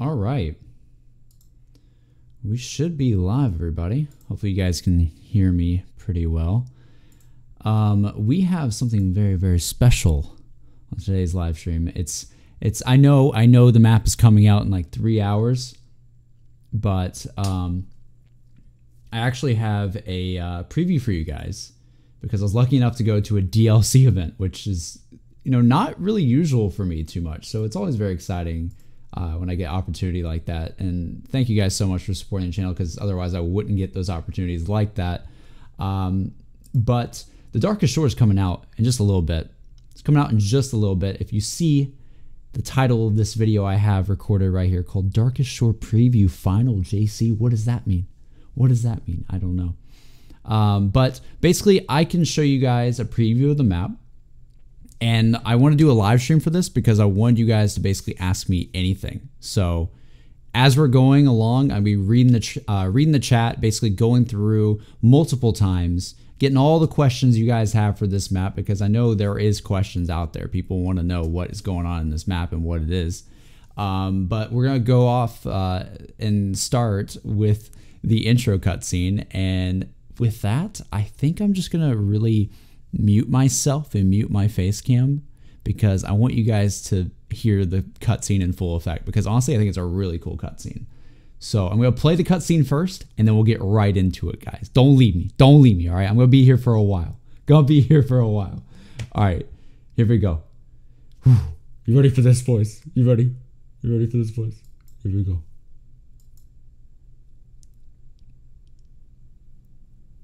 All right. We should be live, everybody. Hopefully you guys can hear me pretty well. We have something very, very special on today's live stream. I know the map is coming out in like 3 hours, but I actually have a preview for you guys because I was lucky enough to go to a DLC event, which is, not really usual for me too much. So it's always very exciting when I get opportunity like that. And thank you guys so much for supporting the channel, because otherwise I wouldn't get those opportunities like that. But The Darkest Shore is coming out in just a little bit. It's coming out in just a little bit. If you see the title of this video I have recorded right here called Darkest Shore Preview Final JC, what does that mean? What does that mean? I don't know. But basically I can show you guys a preview of the map. And I want to do a live stream for this because I want you guys to basically ask me anything. So as we're going along, I'll be reading the chat, basically going through multiple times, getting all the questions you guys have for this map, because I know there is questions out there. People want to know what is going on in this map and what it is. But we're going to go off and start with the intro cutscene. And with that, I think I'm just going to really mute myself and mute my face cam, because I want you guys to hear the cutscene in full effect, because honestly I think it's a really cool cutscene. So I'm going to play the cutscene first and then we'll get right into it, guys. Don't leave me. Don't leave me, all right? I'm going to be here for a while. All right, here we go. Whew. You ready for this, boys? You ready? You ready for this, boys? Here we go.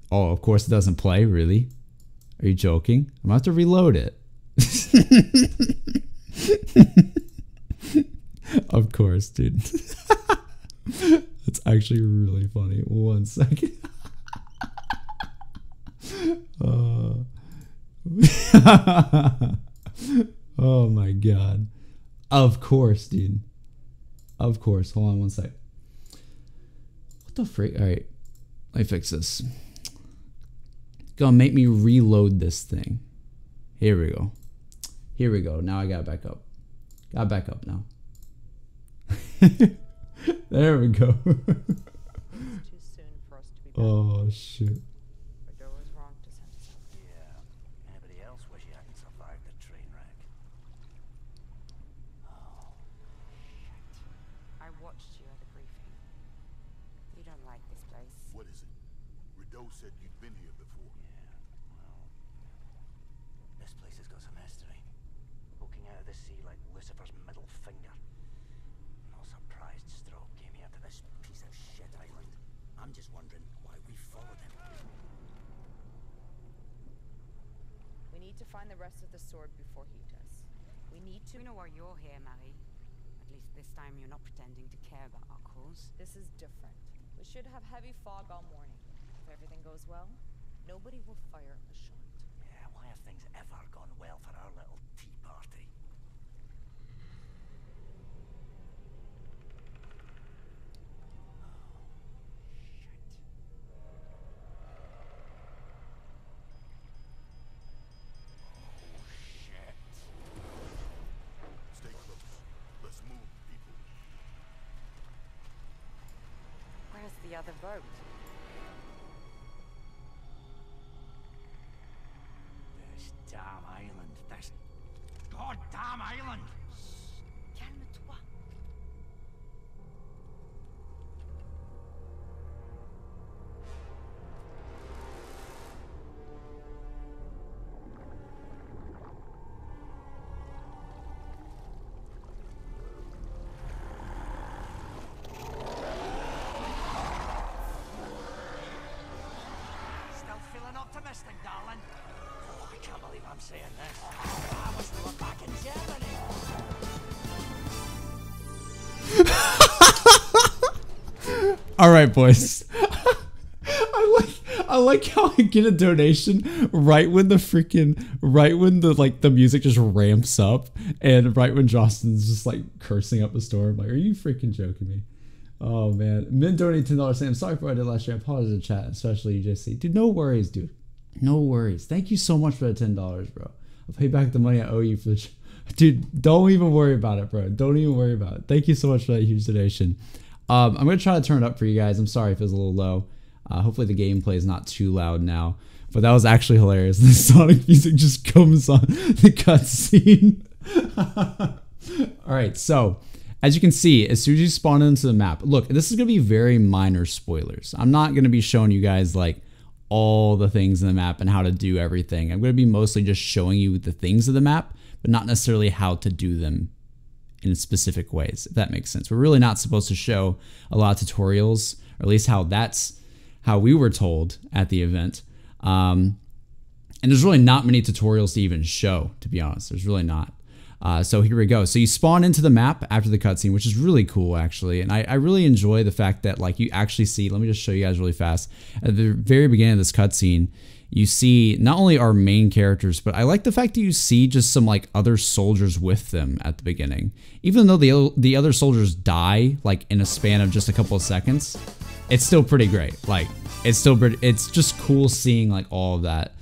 Oh, of course it doesn't play, really? Are you joking? I'm going to have to reload it. Of course, dude. That's actually really funny. 1 second. Oh my god. Of course, dude. Of course. Hold on 1 sec. What the freak? Alright. Let me fix this. Gonna make me reload this thing. Here we go. Here we go. Now I got back up. Got back up now. There we go. It's too soon for us to be back. Oh shoot. Rideau was wrong to send us out. Yeah. Anybody else wish you hadn't survived the train wreck? Oh, shit. I watched you at the briefing. You don't like this place. What is it? Rideau said you'd been here before. Yeah, well, this place has got some history. Poking out of the sea like Lucifer's middle finger. No surprised Stroke came here to this piece of shit island. I'm just wondering why we followed him. We need to find the rest of the sword before he does. We need to... We know why you're here, Marie. At least this time you're not pretending to care about our cause. This is different. We should have heavy fog all morning. If everything goes well, nobody will fire a shot. Yeah, why have things ever gone well for our little tea party? Stay close. Let's move, people. Where's the other boat? This damn island. This goddamn island! Calme-toi. Still feeling optimistic, darling? Oh, I can't believe I'm saying this. I wish we were back in Germany. All right, boys. I like how I get a donation right when the music just ramps up, and right when Justin's just like cursing up a storm. Like, are you freaking joking me? Oh man, Min donated $10 saying, I'm sorry for what I did last year. I apologize in the chat, especially UJC. Dude, no worries, dude. No worries. Thank you so much for the $10, bro. I'll pay back the money I owe you for the Dude, don't even worry about it, bro. Don't even worry about it. Thank you so much for that huge donation. I'm going to try to turn it up for you guys. I'm sorry if it was a little low. Hopefully the gameplay is not too loud now. But that was actually hilarious. The Sonic music just comes on the cutscene. All right, so as you can see, as soon as you spawn into the map, look, this is going to be very minor spoilers. I'm not going to be showing you guys like all the things in the map and how to do everything. I'm going to be mostly just showing you the things of the map, but not necessarily how to do them in specific ways, if that makes sense. We're really not supposed to show a lot of tutorials, or at least that's how we were told at the event. And there's really not many tutorials to even show, to be honest. There's really not. So here we go. So you spawn into the map after the cutscene, which is really cool, actually. And I really enjoy the fact that like you actually see, let me just show you guys really fast. At the very beginning of this cutscene, you see not only our main characters, but I like the fact that you see just some like other soldiers with them at the beginning. Even though the other soldiers die like in a span of just a couple of seconds, it's still pretty great. Like it's just cool seeing like all of that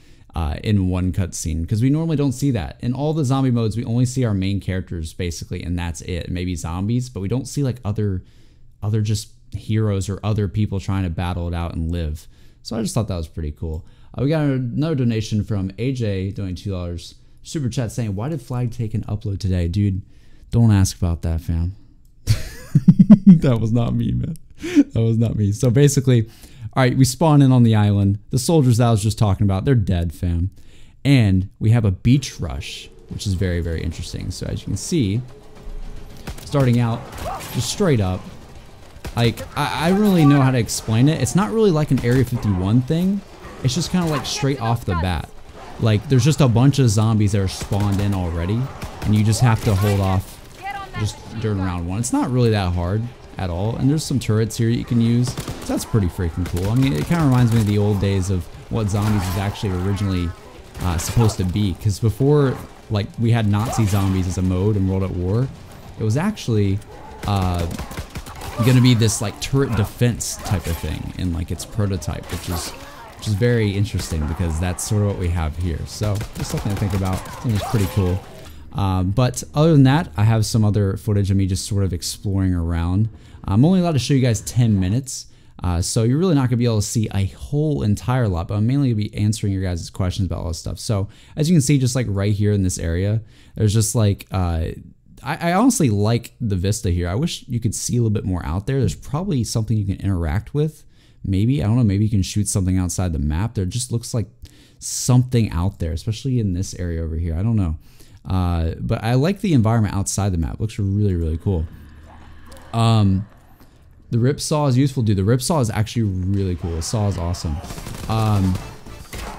in one cutscene, because we normally don't see that. In all the zombie modes, we only see our main characters basically, and that's it. Maybe zombies, but we don't see like other just heroes or other people trying to battle it out and live. So I just thought that was pretty cool. We got another donation from AJ doing $2 super chat saying, "Why did Flag take an upload today, dude?" Don't ask about that, fam. That was not me, man. That was not me. So basically, all right, we spawn in on the island. The soldiers that I was just talking about, they're dead, fam. And we have a beach rush, which is very, very interesting. So as you can see, starting out just straight up, like I really know how to explain it. It's not really like an Area 51 thing. It's just kind of like straight off the bat. Like there's just a bunch of zombies that are spawned in already, and you just have to hold off just during round one. It's not really that hard at all, and there's some turrets here you can use, so that's pretty freaking cool. I mean, it kind of reminds me of the old days of what zombies was actually originally supposed to be, because before like we had Nazi zombies as a mode in World at War, it was actually gonna be this like turret defense type of thing in like its prototype, which is very interesting because that's sort of what we have here. So just something to think about. I think it's pretty cool. But other than that, I have some other footage of me just sort of exploring around. I'm only allowed to show you guys 10 minutes, so you're really not going to be able to see a whole entire lot, but I'm mainly going to be answering your guys' questions about all this stuff. So as you can see, just like right here in this area, there's just like, I honestly like the vista here. I wish you could see a little bit more out there. There's probably something you can interact with. Maybe, I don't know, maybe you can shoot something outside the map. There just looks like something out there, especially in this area over here. I don't know. But I like the environment outside the map. It looks really, really cool. The rip saw is useful, dude. The rip saw is actually really cool. The saw is awesome.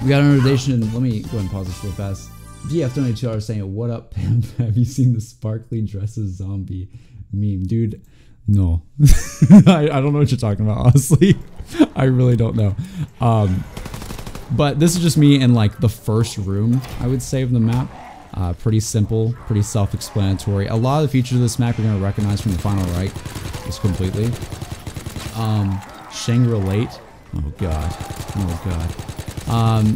We got an donation. Let me go ahead and pause this real fast. GF donated $2 saying, "What up, Pam? Have you seen the sparkly dresses zombie meme?" Dude, no. I don't know what you're talking about, honestly. I really don't know. But this is just me in like the first room, I would say, of the map. Pretty simple, pretty self-explanatory. A lot of the features of this map you're going to recognize from the final right, just completely. Shangri-La. Oh god. Oh god.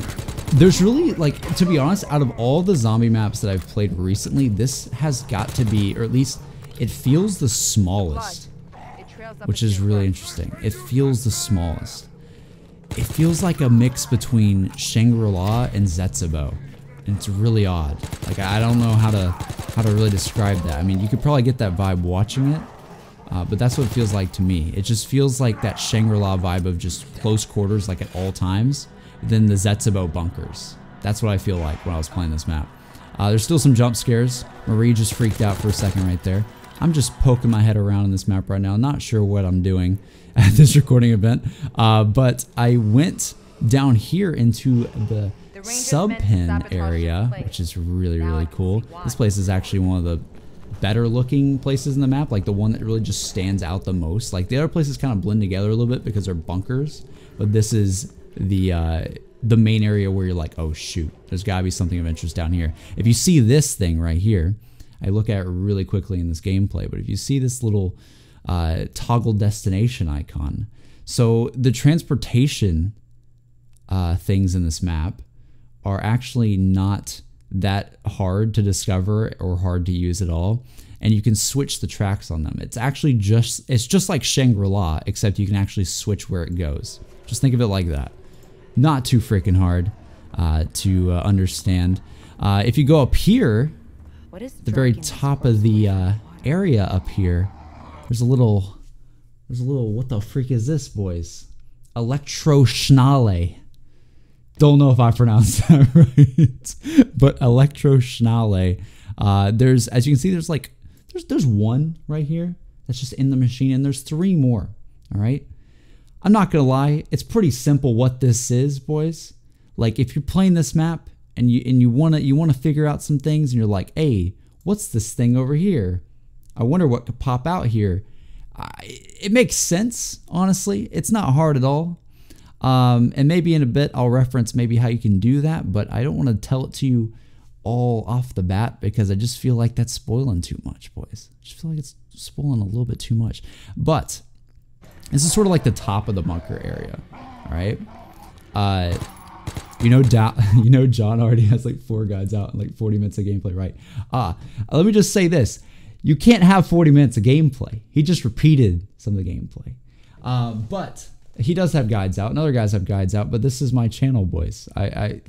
There's really, like, to be honest, out of all the zombie maps that I've played recently, this has got to be, or at least it feels the smallest, which is really interesting. It feels the smallest. It feels like a mix between Shangri-La and Zetsubo. And it's really odd. Like, I don't know how to really describe that. I mean, you could probably get that vibe watching it, but that's what it feels like to me. It just feels like that Shangri-La vibe of just close quarters, like at all times, than the Zetsubo bunkers. That's what I feel like when I was playing this map. There's still some jump scares. Marie just freaked out for a second right there. I'm just poking my head around in this map right now. Not sure what I'm doing at this recording event, but I went down here into the sub-pen area, which is really, really cool. This place is actually one of the better looking places in the map, like the one that really just stands out the most. Like the other places kind of blend together a little bit because they're bunkers, but this is the main area where you're like, oh shoot, there's gotta be something of interest down here. If you see this thing right here, I look at it really quickly in this gameplay, but if you see this little toggle destination icon, so the transportation things in this map are actually not that hard to discover or hard to use at all. And you can switch the tracks on them. It's actually just like Shangri-La, except you can actually switch where it goes. Just think of it like that. Not too freaking hard to understand. If you go up here, What is the very top of the area up here, there's a little, what the freak is this, boys? Electroschnale. Don't know if I pronounced that right, but Electroschnale. There's, as you can see, there's one right here that's just in the machine, and there's 3 more. All right. I'm not gonna lie, it's pretty simple what this is, boys. Like if you're playing this map and you wanna figure out some things, and you're like, hey, what's this thing over here? I wonder what could pop out here. It makes sense, honestly. It's not hard at all. And maybe in a bit I'll reference maybe how you can do that, but I don't want to tell it to you all off the bat because I just feel like that's spoiling too much, boys. I just feel like it's spoiling a little bit too much. But this is sort of like the top of the bunker area, all right? You know John already has like 4 guides out and like 40 minutes of gameplay, right? Let me just say this. You can't have 40 minutes of gameplay. He just repeated some of the gameplay. But he does have guides out and other guys have guides out, but this is my channel, boys. I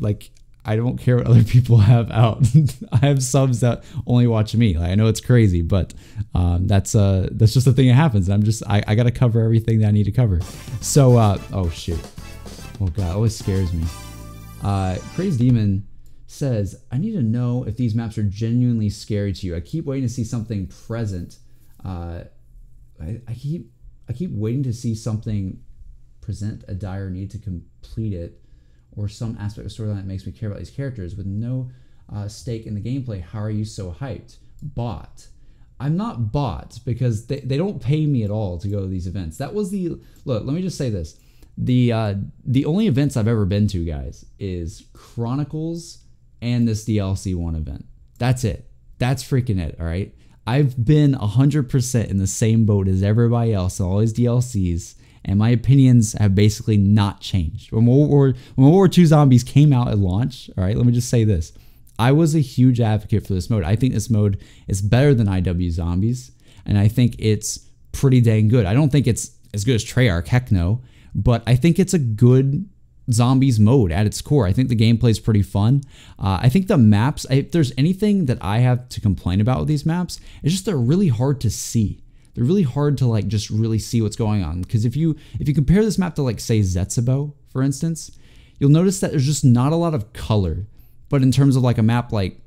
don't care what other people have out. I have subs that only watch me. Like, I know it's crazy, but that's just the thing that happens. I gotta cover everything that I need to cover. So oh shoot. Oh god, it always scares me. Crazed Demon says, I need to know if these maps are genuinely scary to you. I keep waiting to see something present. I keep waiting to see something present a dire need to complete it, or some aspect of storyline that makes me care about these characters with no stake in the gameplay. How are you so hyped? Bought. I'm not bought because they don't pay me at all to go to these events. That was the look. Let me just say this: the only events I've ever been to, guys, is Chronicles and this DLC 1 event. That's it. That's freaking it. All right. I've been 100% in the same boat as everybody else on all these DLCs. And my opinions have basically not changed. When World War II Zombies came out at launch, all right, let me just say this. I was a huge advocate for this mode. I think this mode is better than IW Zombies, and I think it's pretty dang good. I don't think it's as good as Treyarch, heck no, but I think it's a good Zombies mode at its core. I think the gameplay is pretty fun. I think the maps, if there's anything that I have to complain about with these maps, it's just they're really hard to see. They're really hard to like just really see what's going on. Because if you compare this map to like say Zetsubo, for instance, you'll notice that there's just not a lot of color. But in terms of like a map like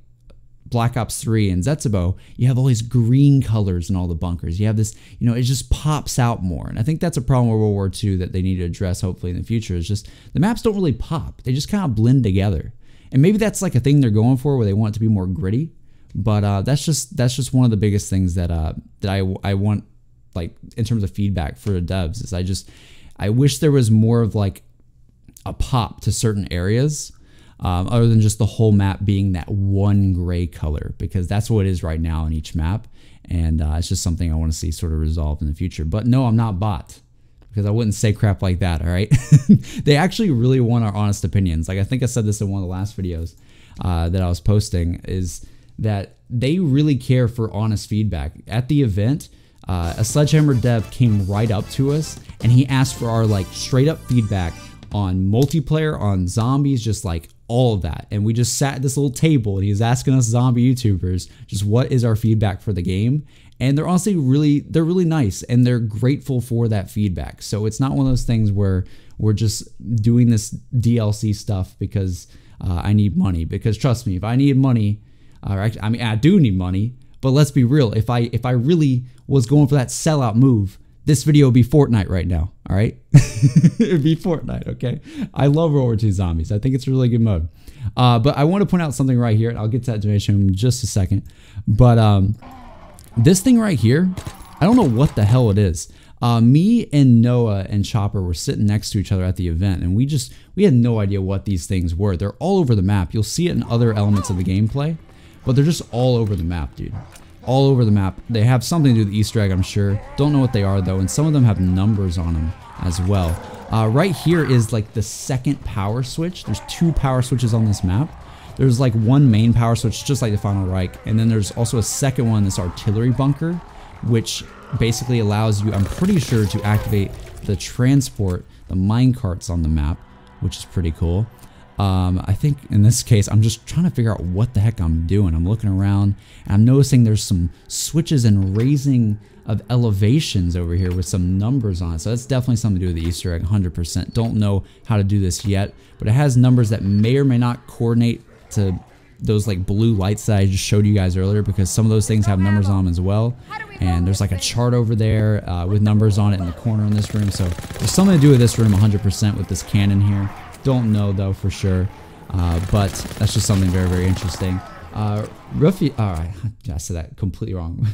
Black Ops 3 and Zetsubo, you have all these green colors in all the bunkers. You have this, it just pops out more. And I think that's a problem with World War II that they need to address hopefully in the future, is just the maps don't really pop. They just kind of blend together. And maybe that's like a thing they're going for where they want it to be more gritty. But that's just one of the biggest things that I want, like in terms of feedback for the devs, is I wish there was more of like a pop to certain areas, other than just the whole map being that one gray color, because that's what it is right now in each map, and it's just something I want to see sort of resolved in the future. But no, I'm not bot, because I wouldn't say crap like that. All right, they actually really want our honest opinions. Like I think I said this in one of the last videos that I was posting, is that they really care for honest feedback. At the event, a Sledgehammer dev came right up to us and he asked for our like straight up feedback on multiplayer, on zombies, just like all of that. And we just sat at this little table and he was asking us zombie YouTubers just what is our feedback for the game. And they're honestly they're really nice and they're grateful for that feedback. So it's not one of those things where we're just doing this DLC stuff because I need money. Because trust me, if I need money, I mean, I do need money, but let's be real. If I really was going for that sellout move, this video would be Fortnite right now. All right, it'd be Fortnite. Okay, I love World War II Zombies. I think it's a really good mode. But I want to point out something right here, and I'll get to that donation in just a second. But this thing right here, I don't know what the hell it is. Me and Noah and Chopper were sitting next to each other at the event, and we had no idea what these things were. They're all over the map. You'll see it in other elements of the gameplay. But they're just all over the map, dude. All over the map. They have something to do with the Easter egg, I'm sure. Don't know what they are, though. And some of them have numbers on them as well. Right here is like the second power switch. There's 2 power switches on this map. there's like one main power switch, just like the Final Reich, and then there's also a second one, this artillery bunker, which basically allows you, I'm pretty sure, to activate the transport, the mine carts on the map, which is pretty cool. I think in this case, I'm just trying to figure out what the heck I'm doing. I'm looking around and I'm noticing there's some switches and raising of elevations over here with some numbers on it. So that's definitely something to do with the Easter egg, 100%. Don't know how to do this yet, but it has numbers that may or may not coordinate to those like blue lights that I just showed you guys earlier, because some of those things have numbers on them as well. And there's like a chart over there with numbers on it in the corner in this room. So there's something to do with this room 100% with this cannon here. Don't know though for sure, but that's just something very, very interesting. Ruffy, alright, I said that completely wrong.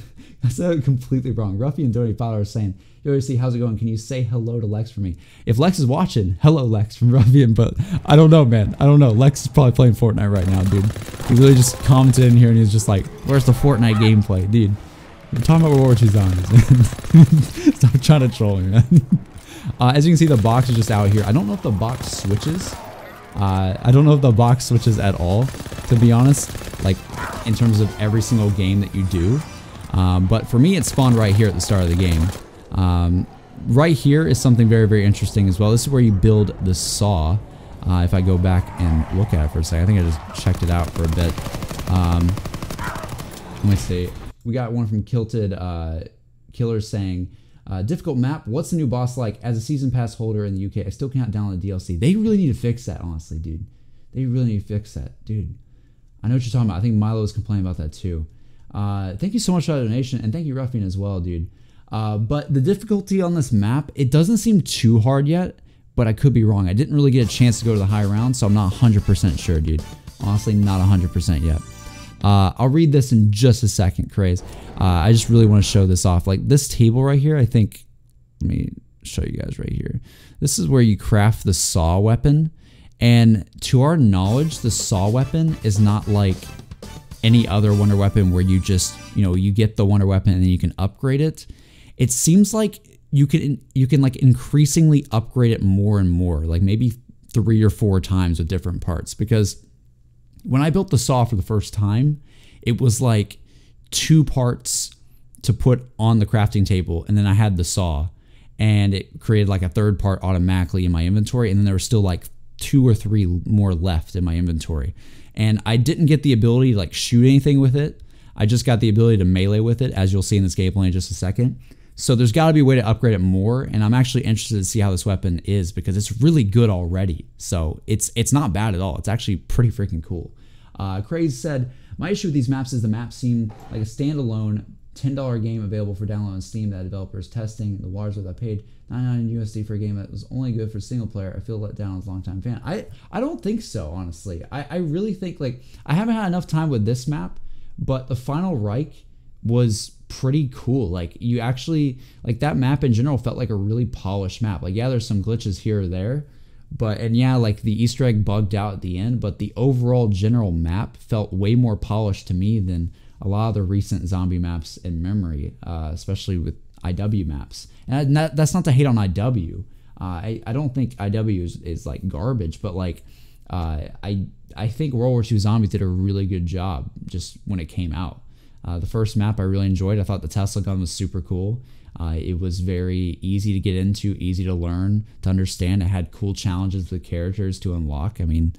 I said it completely wrong. Ruffy and Donny Fowler are saying, yo, see, how's it going? Can you say hello to Lex for me? If Lex is watching, hello Lex from Ruffy, but I don't know, man. I don't know. Lex is probably playing Fortnite right now, dude. He really just commented in here and he's just like, where's the Fortnite gameplay? Dude, I'm talking about World War II Zombies, man. Stop trying to troll me, man. As you can see, the box is just out here. I don't know if the box switches. I don't know if the box switches at all, to be honest, like in terms of every single game that you do. But for me, it spawned right here at the start of the game. Right here is something very, very interesting as well. This is where you build the saw. If I go back and look at it for a second, I think I just checked it out for a bit. Let me see. We got one from Kilted Killer saying, difficult map. What's the new boss like? As a season pass holder in the UK, I still can't download the DLC. They really need to fix that, honestly, dude. They really need to fix that, dude. I know what you're talking about. I think Milo was complaining about that too. Thank you so much for that donation, and thank you, Ruffian, as well, dude. But the difficulty on this map, it doesn't seem too hard yet, but I could be wrong. I didn't really get a chance to go to the high round, so I'm not 100% sure, dude. Honestly, not 100% yet. I'll read this in just a second, Craze. I just really want to show this off. Like this table right here, I think, let me show you guys right here. This is where you craft the saw weapon. And to our knowledge, the saw weapon is not like any other wonder weapon where you just, you know, you get the wonder weapon and then you can upgrade it. It seems like you can like increasingly upgrade it more and more, like maybe 3 or 4 times with different parts, because when I built the saw for the first time, it was like 2 parts to put on the crafting table, and then I had the saw, and it created like a 3rd part automatically in my inventory, and then there were still like 2 or 3 more left in my inventory. And I didn't get the ability to like shoot anything with it. I just got the ability to melee with it, as you'll see in this gameplay in just a second. So there's got to be a way to upgrade it more, and I'm actually interested to see how this weapon is, because it's really good already. So it's not bad at all. It's actually pretty freaking cool. Craze said, my issue with these maps is the maps seem like a standalone $10 game available for download on Steam that developers testing the waters with. I paid $99 USD for a game that was only good for single player. I feel let down as a longtime fan. I don't think so, honestly. I really think, like, I haven't had enough time with this map, but the Final Reich was pretty cool. Like, you actually, like, that map in general felt like a really polished map. Like, yeah, there's some glitches here or there, but, and yeah, like the Easter egg bugged out at the end, but the overall general map felt way more polished to me than a lot of the recent zombie maps in memory, especially with IW maps. And that's not to hate on IW. I don't think IW is like garbage, but like, I think World War II Zombies did a really good job just when it came out. The first map I really enjoyed. I thought the Tesla gun was super cool. It was very easy to get into, easy to learn, to understand. It had cool challenges with characters to unlock. I mean,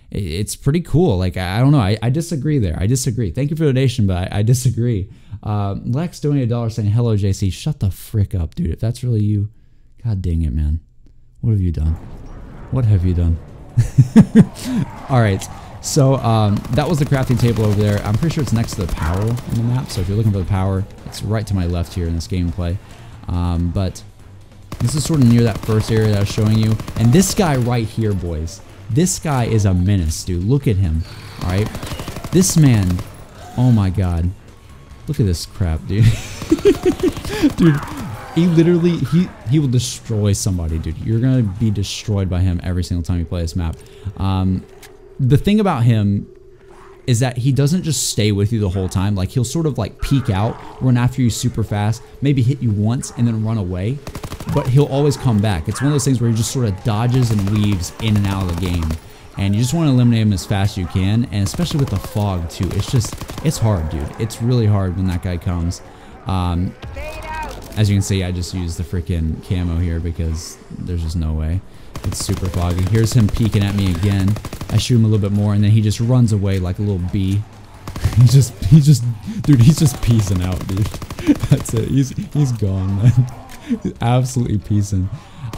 it's pretty cool. Like, I don't know. I disagree there. I disagree. Thank you for the donation, but I disagree. Lex donated $1 saying, hello, JC. Shut the frick up, dude. If that's really you, god dang it, man. What have you done? What have you done? All right. So that was the crafting table over there. I'm pretty sure it's next to the power on the map. So if you're looking for the power, it's right to my left here in this gameplay. But this is sort of near that first area that I was showing you. And this guy right here, boys. This guy is a menace, dude. Look at him. All right. This man. Oh my god. Look at this crap, dude. Dude. He literally, he will destroy somebody, dude. You're going to be destroyed by him every single time you play this map. The thing about him is that he doesn't just stay with you the whole time. Like, he'll sort of like peek out, run after you super fast, maybe hit you once and then run away. But he'll always come back. It's one of those things where he just sort of dodges and weaves in and out of the game. and you just want to eliminate them as fast as you can, and especially with the fog too. It's hard, dude. It's really hard when that guy comes. As you can see, I just used the freaking camo here because there's just no way. It's super foggy. Here's him peeking at me again. I shoot him a little bit more, and then he just runs away like a little bee. Dude, he's just peacing out, dude. That's it. He's gone, man. He's absolutely peacing.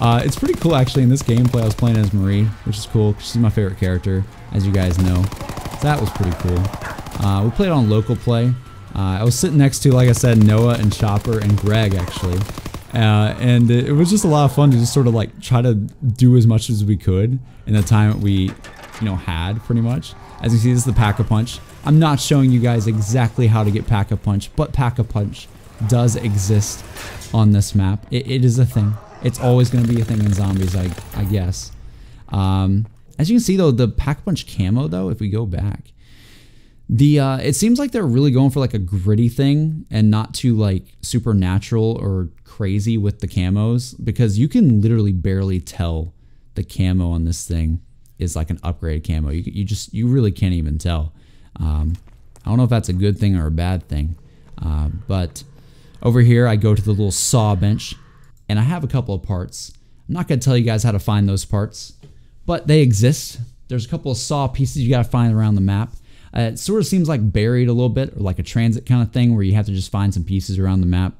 It's pretty cool, actually. In this gameplay, I was playing as Marie, which is cool. She's my favorite character, as you guys know. So that was pretty cool. We played on local play. I was sitting next to, like I said, Noah and Chopper and Greg, actually. And it was just a lot of fun to just sort of like try to do as much as we could in the time that we, had pretty much. As you see, this is the Pack-a-Punch. I'm not showing you guys exactly how to get Pack-a-Punch, but Pack-a-Punch does exist on this map. It is a thing. It's always going to be a thing in zombies, I guess. As you can see, though, the Pack-a-Punch camo, though, if we go back, it seems like they're really going for like a gritty thing and not too like supernatural or crazy with the camos, because you can literally barely tell the camo on this thing is like an upgraded camo. You really can't even tell. I don't know if that's a good thing or a bad thing, but over here I go to the little saw bench and I have a couple of parts. I'm not going to tell you guys how to find those parts, but they exist. There's a couple of saw pieces you got to find around the map. It sort of seems like buried a little bit, or like a transit kind of thing where you have to just find some pieces around the map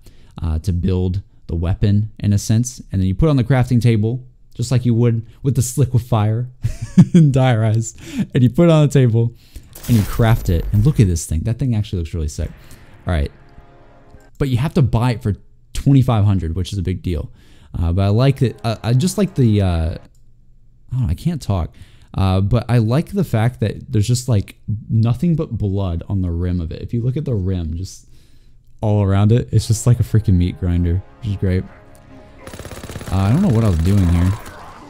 to build the weapon in a sense. And then you put it on the crafting table, just like you would with the Sliquifier in Dire Eyes. And you put it on the table and you craft it. And look at this thing. That thing actually looks really sick. All right. But you have to buy it for $2,500, which is a big deal. But I like it. I just like the, oh, I can't talk. But I like the fact that there's just like nothing but blood on the rim of it. If you look at the rim, just all around it, it's just like a freaking meat grinder, which is great. I don't know what I was doing here.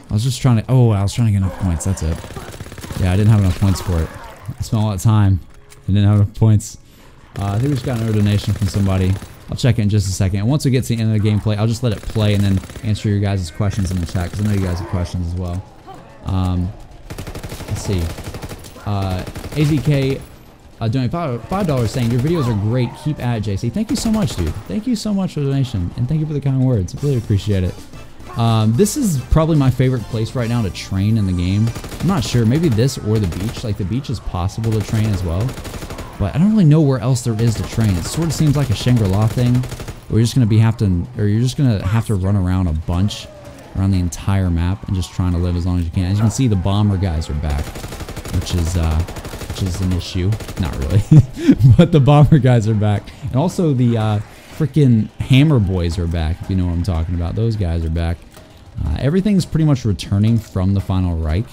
I was just trying to, I was trying to get enough points. That's it. Yeah, I didn't have enough points for it. I spent a lot of time. I didn't have enough points. I think we just got another donation from somebody. I'll check it in just a second. And once we get to the end of the gameplay, I'll just let it play and then answer your guys' questions in the chat, because I know you guys have questions as well. Let's see. AZK donated $5 saying, your videos are great. Keep at it, JC. Thank you so much, dude. Thank you so much for the donation. And thank you for the kind words. I really appreciate it. This is probably my favorite place right now to train in the game. I'm not sure. Maybe this or the beach. Like, the beach is possible to train as well. But I don't really know where else there is to train. It sort of seems like a Shangri-La thing, where you're just going to have to run around a bunch around the entire map and just trying to live as long as you can. As you can see, the bomber guys are back, which is an issue. Not really, but the bomber guys are back, and also the freaking hammer boys are back. If you know what I'm talking about, those guys are back. Everything's pretty much returning from the Final Reich,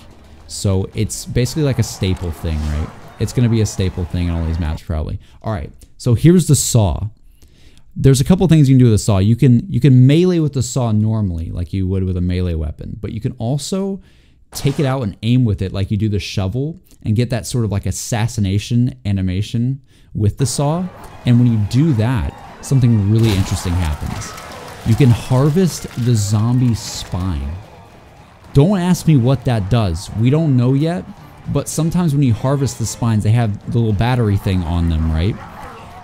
so it's basically like a staple thing, right? It's going to be a staple thing in all these maps probably. All right, so here's the saw. There's a couple things you can do with the saw. You can melee with the saw normally, like you would with a melee weapon, but you can also take it out and aim with it like you do the shovel and get that sort of like assassination animation with the saw. And when you do that, something really interesting happens. You can harvest the zombie spine. Don't ask me what that does. We don't know yet, but sometimes when you harvest the spines, they have the little battery thing on them, right?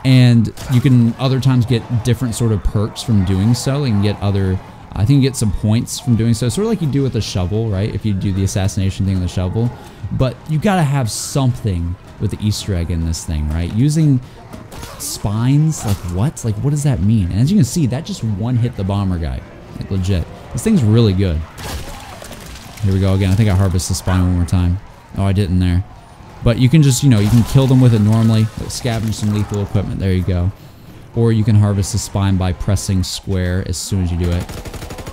And you can other times get different sort of perks from doing so. You can get other, I think you get some points from doing so. Sort of like you do with a shovel, right? If you do the assassination thing with a shovel. But you gotta have something with the Easter egg in this thing, right? Using spines, like what? Like what does that mean? And as you can see, that just one hit the bomber guy. Like legit. This thing's really good. Here we go again. I think I harvest the spine one more time. Oh, I didn't there. But you can just, you can kill them with it normally, like scavenge some lethal equipment, there you go. Or you can harvest the spine by pressing square as soon as you do it.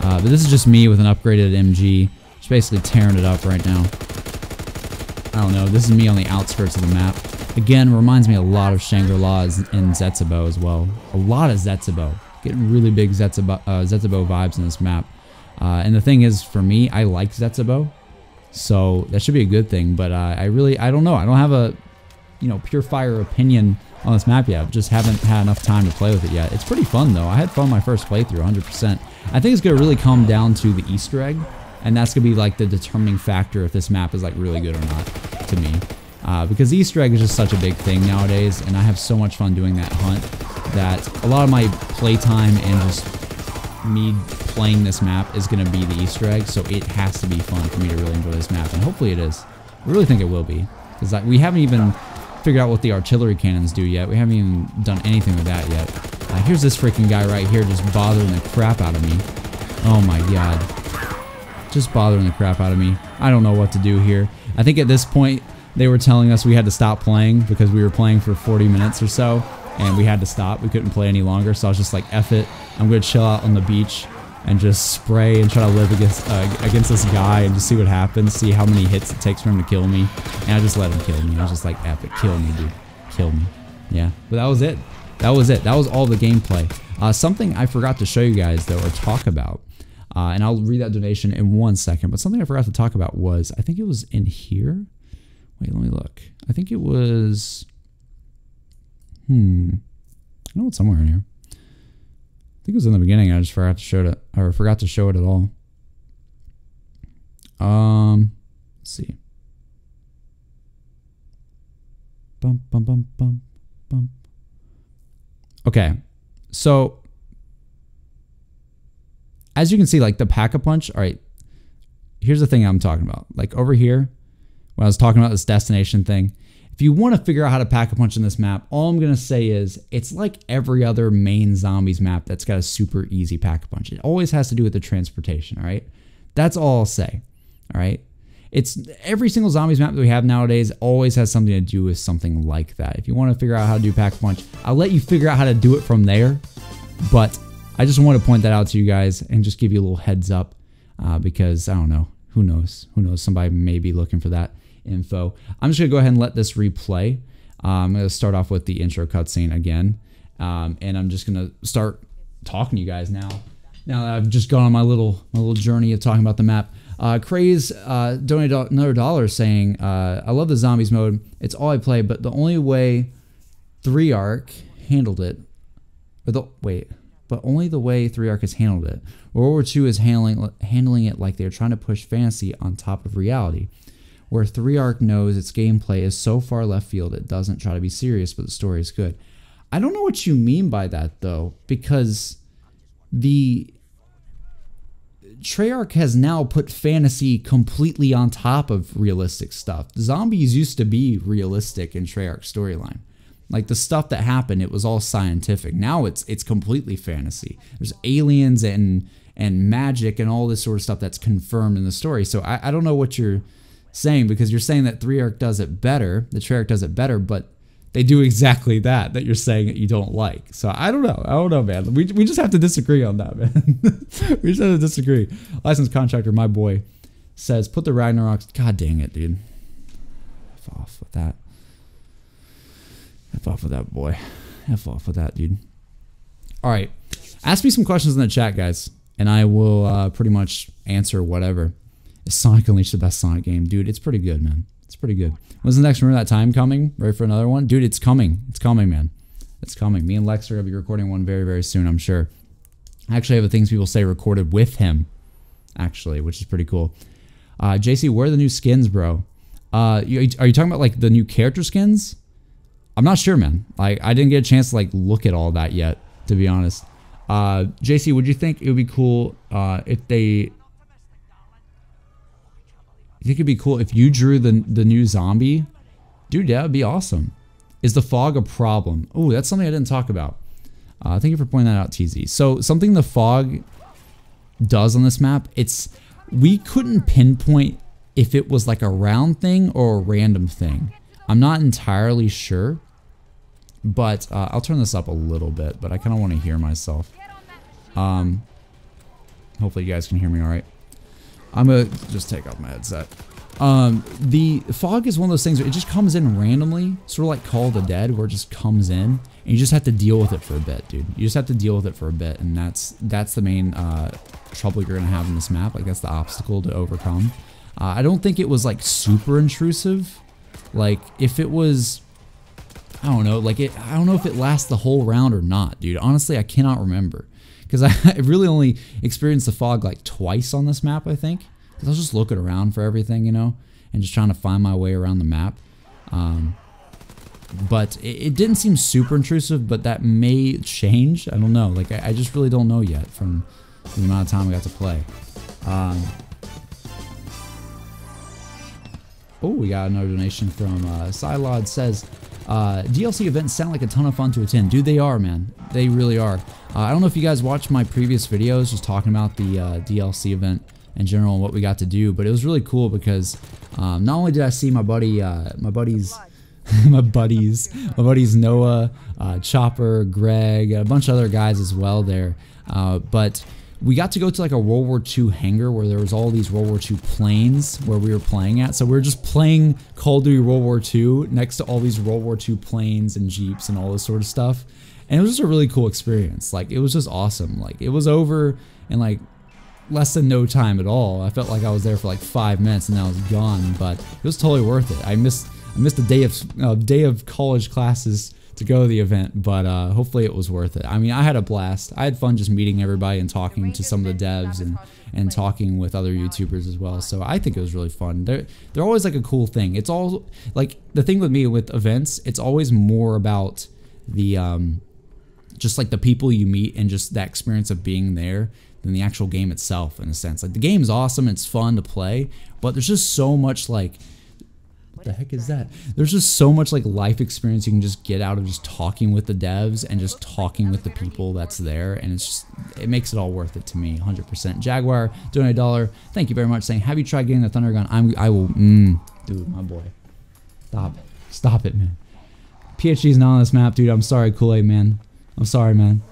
But this is just me with an upgraded MG, just basically tearing it up right now. I don't know, this is me on the outskirts of the map. Again, reminds me a lot of Shangri-La and Zetsubo as well. A lot of Zetsubo. Getting really big Zetsubo vibes in this map. And the thing is, for me, I like Zetsubo. So that should be a good thing, but I don't know. I don't have a, pure fire opinion on this map yet. Just haven't had enough time to play with it yet. It's pretty fun though. I had fun my first playthrough, 100%. I think it's gonna really come down to the Easter egg and that's gonna be like the determining factor if this map is like really good or not to me. Because the Easter egg is just such a big thing nowadays, and I have so much fun doing that hunt that a lot of my playtime and just me playing this map is going to be the Easter egg, so it has to be fun for me to really enjoy this map, and hopefully it is. I really think it will be, because we haven't even figured out what the artillery cannons do yet. We haven't even done anything with that yet. Here's this freaking guy right here just bothering the crap out of me. Oh my god. Just bothering the crap out of me. I don't know what to do here. I think at this point, they were telling us we had to stop playing because we were playing for 40 minutes or so, and we had to stop. We couldn't play any longer, so I was just like, F it. I'm going to chill out on the beach and just spray and try to live against this guy and just see what happens, see how many hits it takes for him to kill me. And I just let him kill me. I was just like, F it, kill me, dude. Kill me. Yeah, but that was it. That was it. That was all the gameplay. Something I forgot to show you guys, though, or talk about, and I'll read that donation in 1 second, but something I forgot to talk about was, I think it was in here. Wait, let me look. I think it was... I know it's somewhere in here. I think it was in the beginning. I just forgot to show it, or forgot to show it at all. Let's see. Bum, bum, bum, bum, bum. Okay, so as you can see, like the Pack-a-Punch. All right, here's the thing I'm talking about. Like over here, when I was talking about this destination thing, if you want to figure out how to Pack-a-Punch in this map, all I'm going to say is it's like every other main zombies map that's got a super easy Pack-a-Punch. It always has to do with the transportation, all right? That's all I'll say, all right? It's every single zombies map that we have nowadays always has something to do with something like that. If you want to figure out how to do Pack-a-Punch, I'll let you figure out how to do it from there, but I just want to point that out to you guys and just give you a little heads up because, I don't know, who knows? Who knows? Somebody may be looking for that info. I'm just gonna go ahead and let this replay. I'm gonna start off with the intro cutscene again, and I'm just gonna start talking to you guys now. Now that I've just gone on my little journey of talking about the map. Craze donated another $1 saying, "I love the zombies mode. It's all I play, but the only way 3-Arc handled it, but only the way 3-Arc has handled it. World War II is handling it like they're trying to push fantasy on top of reality. Where 3-Arc knows its gameplay is so far left field it doesn't try to be serious, but the story is good." I don't know what you mean by that, though, because the Treyarch has now put fantasy completely on top of realistic stuff. Zombies used to be realistic in Treyarch's storyline. Like the stuff that happened, it was all scientific. Now it's completely fantasy. There's aliens and magic and all this sort of stuff that's confirmed in the story. So I don't know what you're saying, because you're saying that 3-Arc does it better, the Treyarch does it better, but they do exactly that you're saying that you don't like. So I don't know, man. We just have to disagree on that, man. We just have to disagree. Licensed contractor, my boy, says, "Put the Ragnaroks." God dang it, dude. F off with that. F off with that, boy. F off with that, dude. All right. Ask me some questions in the chat, guys, and I will pretty much answer whatever. Is Sonic Unleashed the best Sonic game? Dude, it's pretty good, man. It's pretty good. When's the next Remember That Time coming? Ready for another one? Dude, it's coming. It's coming, man. It's coming. Me and Lex are going to be recording one very, very soon, I'm sure. I actually have the things people say recorded with him, actually, which is pretty cool. JC, where are the new skins, bro? Are you talking about, like, the new character skins? I'm not sure, man. Like, I didn't get a chance to, like, look at all that yet, to be honest. JC, would you think it would be cool if they... You think it'd be cool if you drew the new zombie? Dude, that would be awesome. Is the fog a problem? Oh, that's something I didn't talk about. Thank you for pointing that out, TZ. So something the fog does on this map, we couldn't pinpoint if it was like a round thing or a random thing. I'm not entirely sure, but I'll turn this up a little bit, but I kind of want to hear myself. Hopefully you guys can hear me all right. I'm going to just take off my headset. The fog is one of those things where it just comes in randomly, sort of like Call of the Dead, where it just comes in, and you just have to deal with it for a bit, dude. You just have to deal with it for a bit, and that's the main trouble you're going to have in this map. Like, that's the obstacle to overcome. I don't think it was, like, super intrusive. Like, if it was... I don't know, like, I don't know if it lasts the whole round or not, dude. Honestly, I cannot remember. Because I really only experienced the fog like twice on this map, I think. because I was just looking around for everything, you know, and just trying to find my way around the map. But it didn't seem super intrusive, but that may change. I don't know. Like, I just really don't know yet from the amount of time I got to play. Oh, we got another donation from Silod. Says, DLC events sound like a ton of fun to attend. Dude, they are, man. They really are. I don't know if you guys watched my previous videos just talking about the DLC event in general and what we got to do, but it was really cool because not only did I see my buddies Noah, Chopper, Greg, a bunch of other guys as well there, but we got to go to like a World War II hangar where there was all these World War II planes where we were playing at. So we were just playing Call of Duty World War II next to all these World War II planes and Jeeps and all this sort of stuff. And it was just a really cool experience. Like, it was just awesome. Like, it was over in like less than no time at all. I felt like I was there for like 5 minutes and then I was gone, but it was totally worth it. I missed a day of college classes to go to the event, but hopefully it was worth it. I mean, I had a blast. I had fun just meeting everybody and talking to some of the devs and talking with other YouTubers as well. So I think it was really fun. They're always like a cool thing. It's all like the thing with me with events. It's always more about the just like the people you meet and just that experience of being there than the actual game itself, in a sense. Like, the game's awesome, it's fun to play, but there's just so much like, what the heck is that? There's just so much like life experience you can just get out of just talking with the devs and just talking with the people that's there, and it makes it all worth it to me, 100%. Jaguar doing $1. Thank you very much. Saying, have you tried getting the Thunder Gun? I will. Dude, my boy, stop it, man. PhD's not on this map, dude. I'm sorry, Kool-Aid man. I'm sorry, man.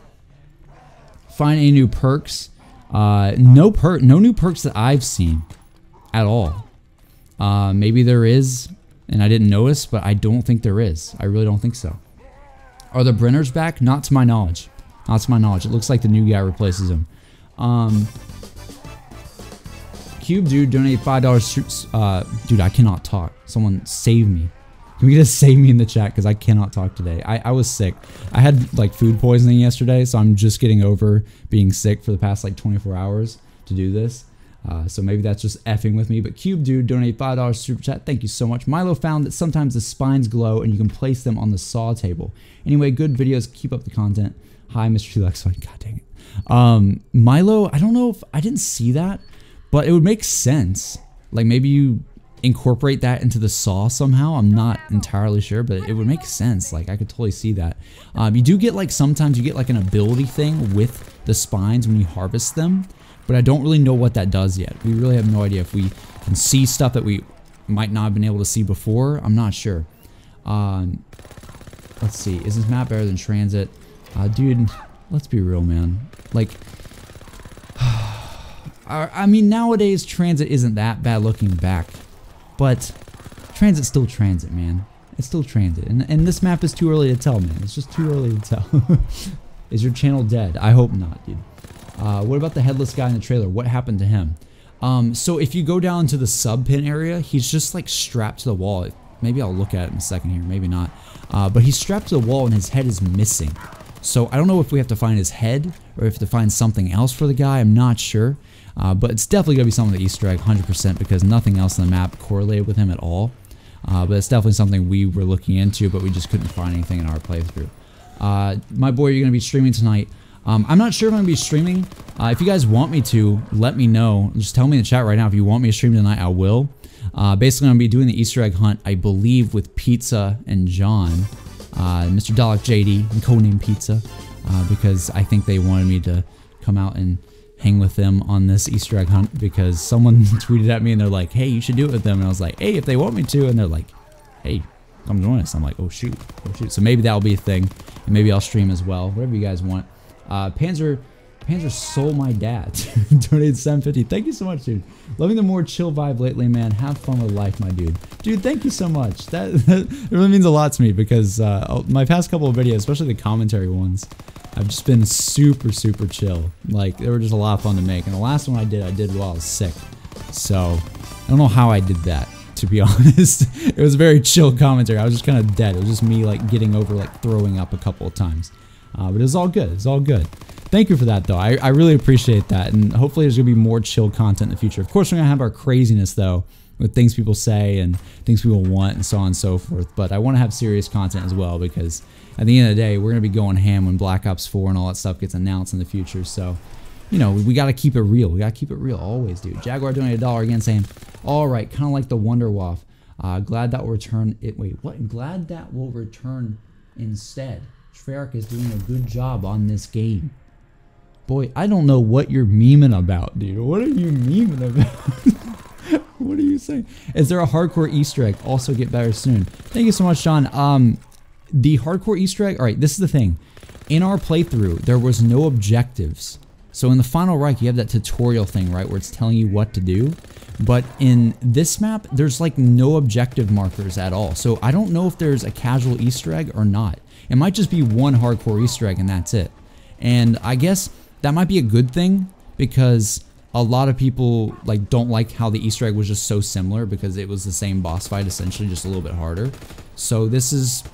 Find any new perks? No new perks that I've seen at all. Maybe there is, and I didn't notice, but I don't think there is. I really don't think so. Are the Brenners back? Not to my knowledge. Not to my knowledge. It looks like the new guy replaces him. Cube Dude donated $5. Dude, I cannot talk. Someone save me. Can we just save me in the chat? Because I cannot talk today. I was sick. I had like food poisoning yesterday, so I'm just getting over being sick for the past like 24 hours to do this. So maybe that's just effing with me. But Cube Dude donated $5 super chat. Thank you so much. Milo found that sometimes the spines glow and you can place them on the saw table. Anyway, good videos. Keep up the content. Hi, Mr. Lexoid. God dang it. Milo, I don't know if I didn't see that, but it would make sense. Like, maybe you incorporate that into the saw somehow. I'm not entirely sure, but it would make sense. Like, I could totally see that. You do get like, sometimes you get like an ability thing with the spines when you harvest them, but I don't really know what that does yet. We really have no idea if we can see stuff that we might not have been able to see before. I'm not sure. Let's see. Is this map better than Transit? Dude, let's be real, man. Like, I mean, nowadays Transit isn't that bad looking back, but Transit's still Transit, man. It's still Transit, and this map is too early to tell, man. It's just too early to tell. Is your channel dead? I hope not, dude. What about the headless guy in the trailer? What happened to him? So if you go down to the sub pin area, he's just like strapped to the wall. Maybe I'll look at it in a second here, maybe not. But he's strapped to the wall and his head is missing. So I don't know if we have to find his head or if to find something else for the guy. I'm not sure. But it's definitely going to be something with the Easter egg, 100%, because nothing else on the map correlated with him at all. But it's definitely something we were looking into, but we just couldn't find anything in our playthrough. My boy, you're going to be streaming tonight. I'm not sure if I'm going to be streaming. If you guys want me to, let me know. Just tell me in the chat right now if you want me to stream tonight, I will. Basically, I'm going to be doing the Easter egg hunt, I believe, with Pizza and John. Mr. Dalek JD and Codename Pizza. Because I think they wanted me to come out and hang with them on this Easter egg hunt, because someone tweeted at me and they're like, hey, you should do it with them. And I was like, hey, if they want me to. And they're like, hey, come join us. I'm like, oh shoot, oh shoot. So maybe that'll be a thing, and maybe I'll stream as well, whatever you guys want. Panzer Soul My Dad donated $7.50. Thank you so much, dude. Loving the more chill vibe lately, man. Have fun with life, my dude. Dude, thank you so much. That really means a lot to me, because my past couple of videos, especially the commentary ones, I've just been super chill. Like, they were just a lot of fun to make. And the last one I did while I was sick. So I don't know how I did that, to be honest. It was a very chill commentary. I was just kind of dead. It was just me like getting over like throwing up a couple of times. But it was all good. It's all good. Thank you for that, though. I really appreciate that, and hopefully there's going to be more chill content in the future. Of course, we're going to have our craziness, though, with things people say and things people want and so on and so forth, but I want to have serious content as well, because at the end of the day, we're going to be going ham when Black Ops 4 and all that stuff gets announced in the future, so, you know, we got to keep it real. We got to keep it real always, dude. Jaguar donated $1 again saying, all right, kind of like the Wonder Waff. Glad that will return it. Wait, what? Glad that will return instead. Treyarch is doing a good job on this game. Boy, I don't know what you're memeing about, dude. What are you memeing about? What are you saying? Is there a hardcore Easter egg? Also get better soon. Thank you so much, John. The hardcore Easter egg, all right, this is the thing. In our playthrough, there was no objectives. So in the Final Reich, you have that tutorial thing, right, where it's telling you what to do. But in this map, there's like no objective markers at all. So I don't know if there's a casual Easter egg or not. It might just be one hardcore Easter egg and that's it. And I guess that might be a good thing, because a lot of people like don't like how the Easter egg was just so similar, because it was the same boss fight essentially, just a little bit harder. So this is,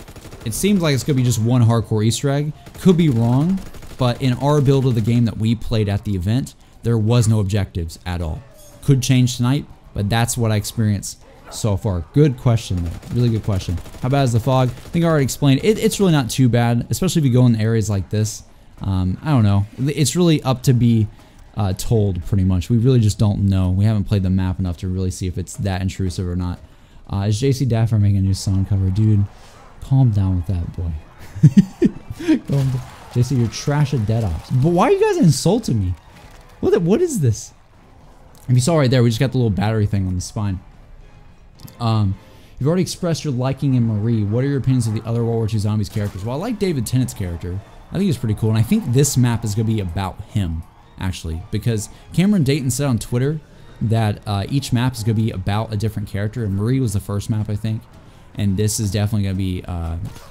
it seems like it's gonna be just one hardcore Easter egg. Could be wrong, but in our build of the game that we played at the event, there was no objectives at all. Could change tonight, but that's what I experienced so far. Good question though, really good question. How bad is the fog? I think I already explained. It's really not too bad, especially if you go in areas like this. I don't know. It's really up to be told, pretty much. We really just don't know. We haven't played the map enough to really see if it's that intrusive or not. Is JC Daffer making a new song cover? Dude, calm down with that, boy. Calm down. JC, you're trash at Dead Ops. But why are you guys insulting me? What is this? If you saw right there, we just got the little battery thing on the spine. You've already expressed your liking in Marie. What are your opinions of the other World War II Zombies characters? Well, I like David Tennant's character. I think he's pretty cool, and I think this map is going to be about him, actually, because Cameron Dayton said on Twitter that each map is going to be about a different character, and Marie was the first map, I think, and this is definitely going to be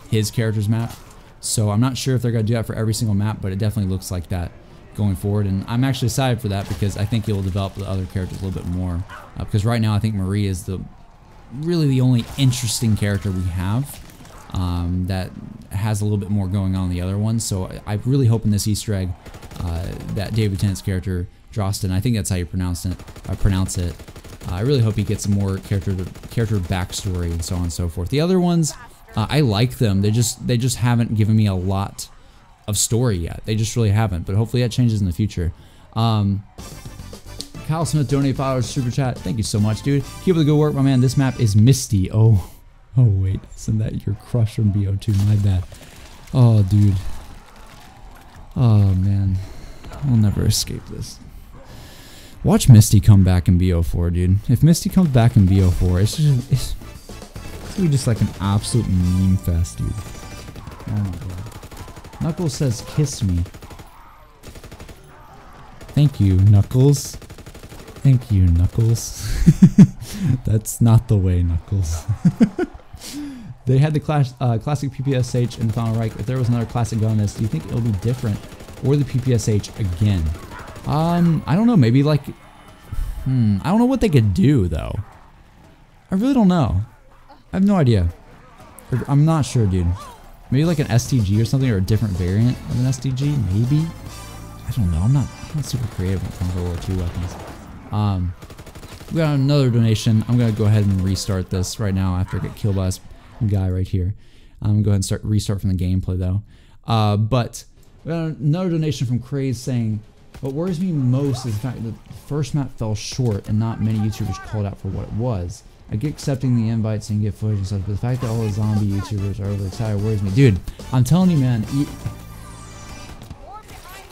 his character's map. So I'm not sure if they're going to do that for every single map, but it definitely looks like that going forward, and I'm actually excited for that, because I think it will develop the other characters a little bit more, because right now I think Marie is really the only interesting character we have that has a little bit more going on than the other ones. So I really hope in this Easter egg that David Tennant's character, Drostin, I think that's how you pronounce it. I really hope he gets some more character backstory and so on and so forth. The other ones, I like them. They just haven't given me a lot of story yet. They just really haven't. But hopefully that changes in the future. Kyle Smith donated $5 super chat. Thank you so much, dude. Keep up the good work, my man. This map is Misty. Oh wait, isn't that your crush from BO2? My bad. Oh, dude. Oh man, I'll never escape this. Watch Misty come back in BO4, dude. If Misty comes back in BO4, it's gonna be just like an absolute meme fest, dude. Oh my god. Knuckles says, "Kiss me." Thank you, Knuckles. Thank you, Knuckles. That's not the way, Knuckles. They had the classic PPSH in the Final Reich. If there was another classic gun on this, do you think it'll be different, or the PPSH again? I don't know. Maybe like, I don't know what they could do though. I really don't know. I have no idea. I'm not sure, dude. Maybe like an STG or something, or a different variant of an STG, maybe. I don't know. I'm not super creative when it comes to World War II weapons. We got another donation. I'm gonna go ahead and restart this right now after I get killed by this guy right here. I'm gonna go ahead and restart from the gameplay though. But we got another donation from Craze saying, "What worries me most is the fact that the first map fell short and not many YouTubers called out for what it was. I get accepting the invites and get footage and stuff, but the fact that all the zombie YouTubers are overly excited worries me." Dude, I'm telling you, man.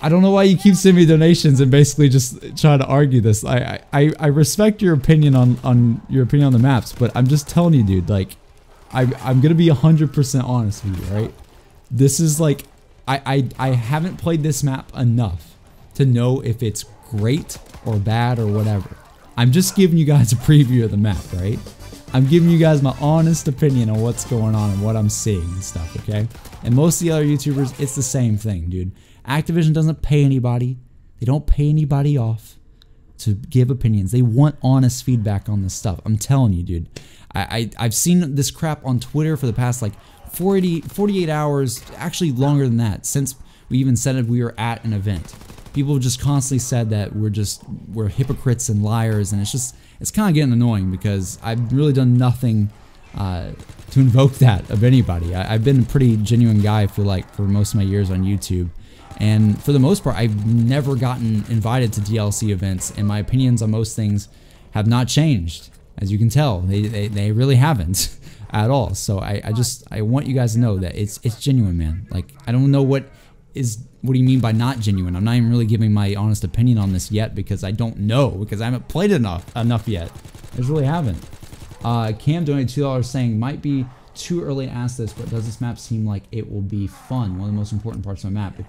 I don't know why you keep sending me donations and basically just trying to argue this. I respect your opinion on the maps, but I'm just telling you, dude. Like, I'm gonna be 100% honest with you, right? This is like, I haven't played this map enough to know if it's great or bad or whatever. I'm just giving you guys a preview of the map, right? I'm giving you guys my honest opinion on what's going on and what I'm seeing and stuff, okay? And most of the other YouTubers, it's the same thing, dude. Activision doesn't pay anybody. They don't pay anybody off to give opinions. They want honest feedback on this stuff. I'm telling you, dude. I've seen this crap on Twitter for the past like 48 hours, actually longer than that, since we even said if we were at an event. People just constantly said that we're hypocrites and liars, and it's kind of getting annoying because I've really done nothing to invoke that of anybody. I've been a pretty genuine guy for most of my years on YouTube, and for the most part, I've never gotten invited to DLC events, and my opinions on most things have not changed. As you can tell, they really haven't at all. So I want you guys to know that it's genuine, man. Like, I don't know what do you mean by not genuine? I'm not even really giving my honest opinion on this yet because I don't know, because I haven't played enough yet. I just really haven't. Cam donated $2 saying, might be too early to ask this, but does this map seem like it will be fun? One of the most important parts of my map. If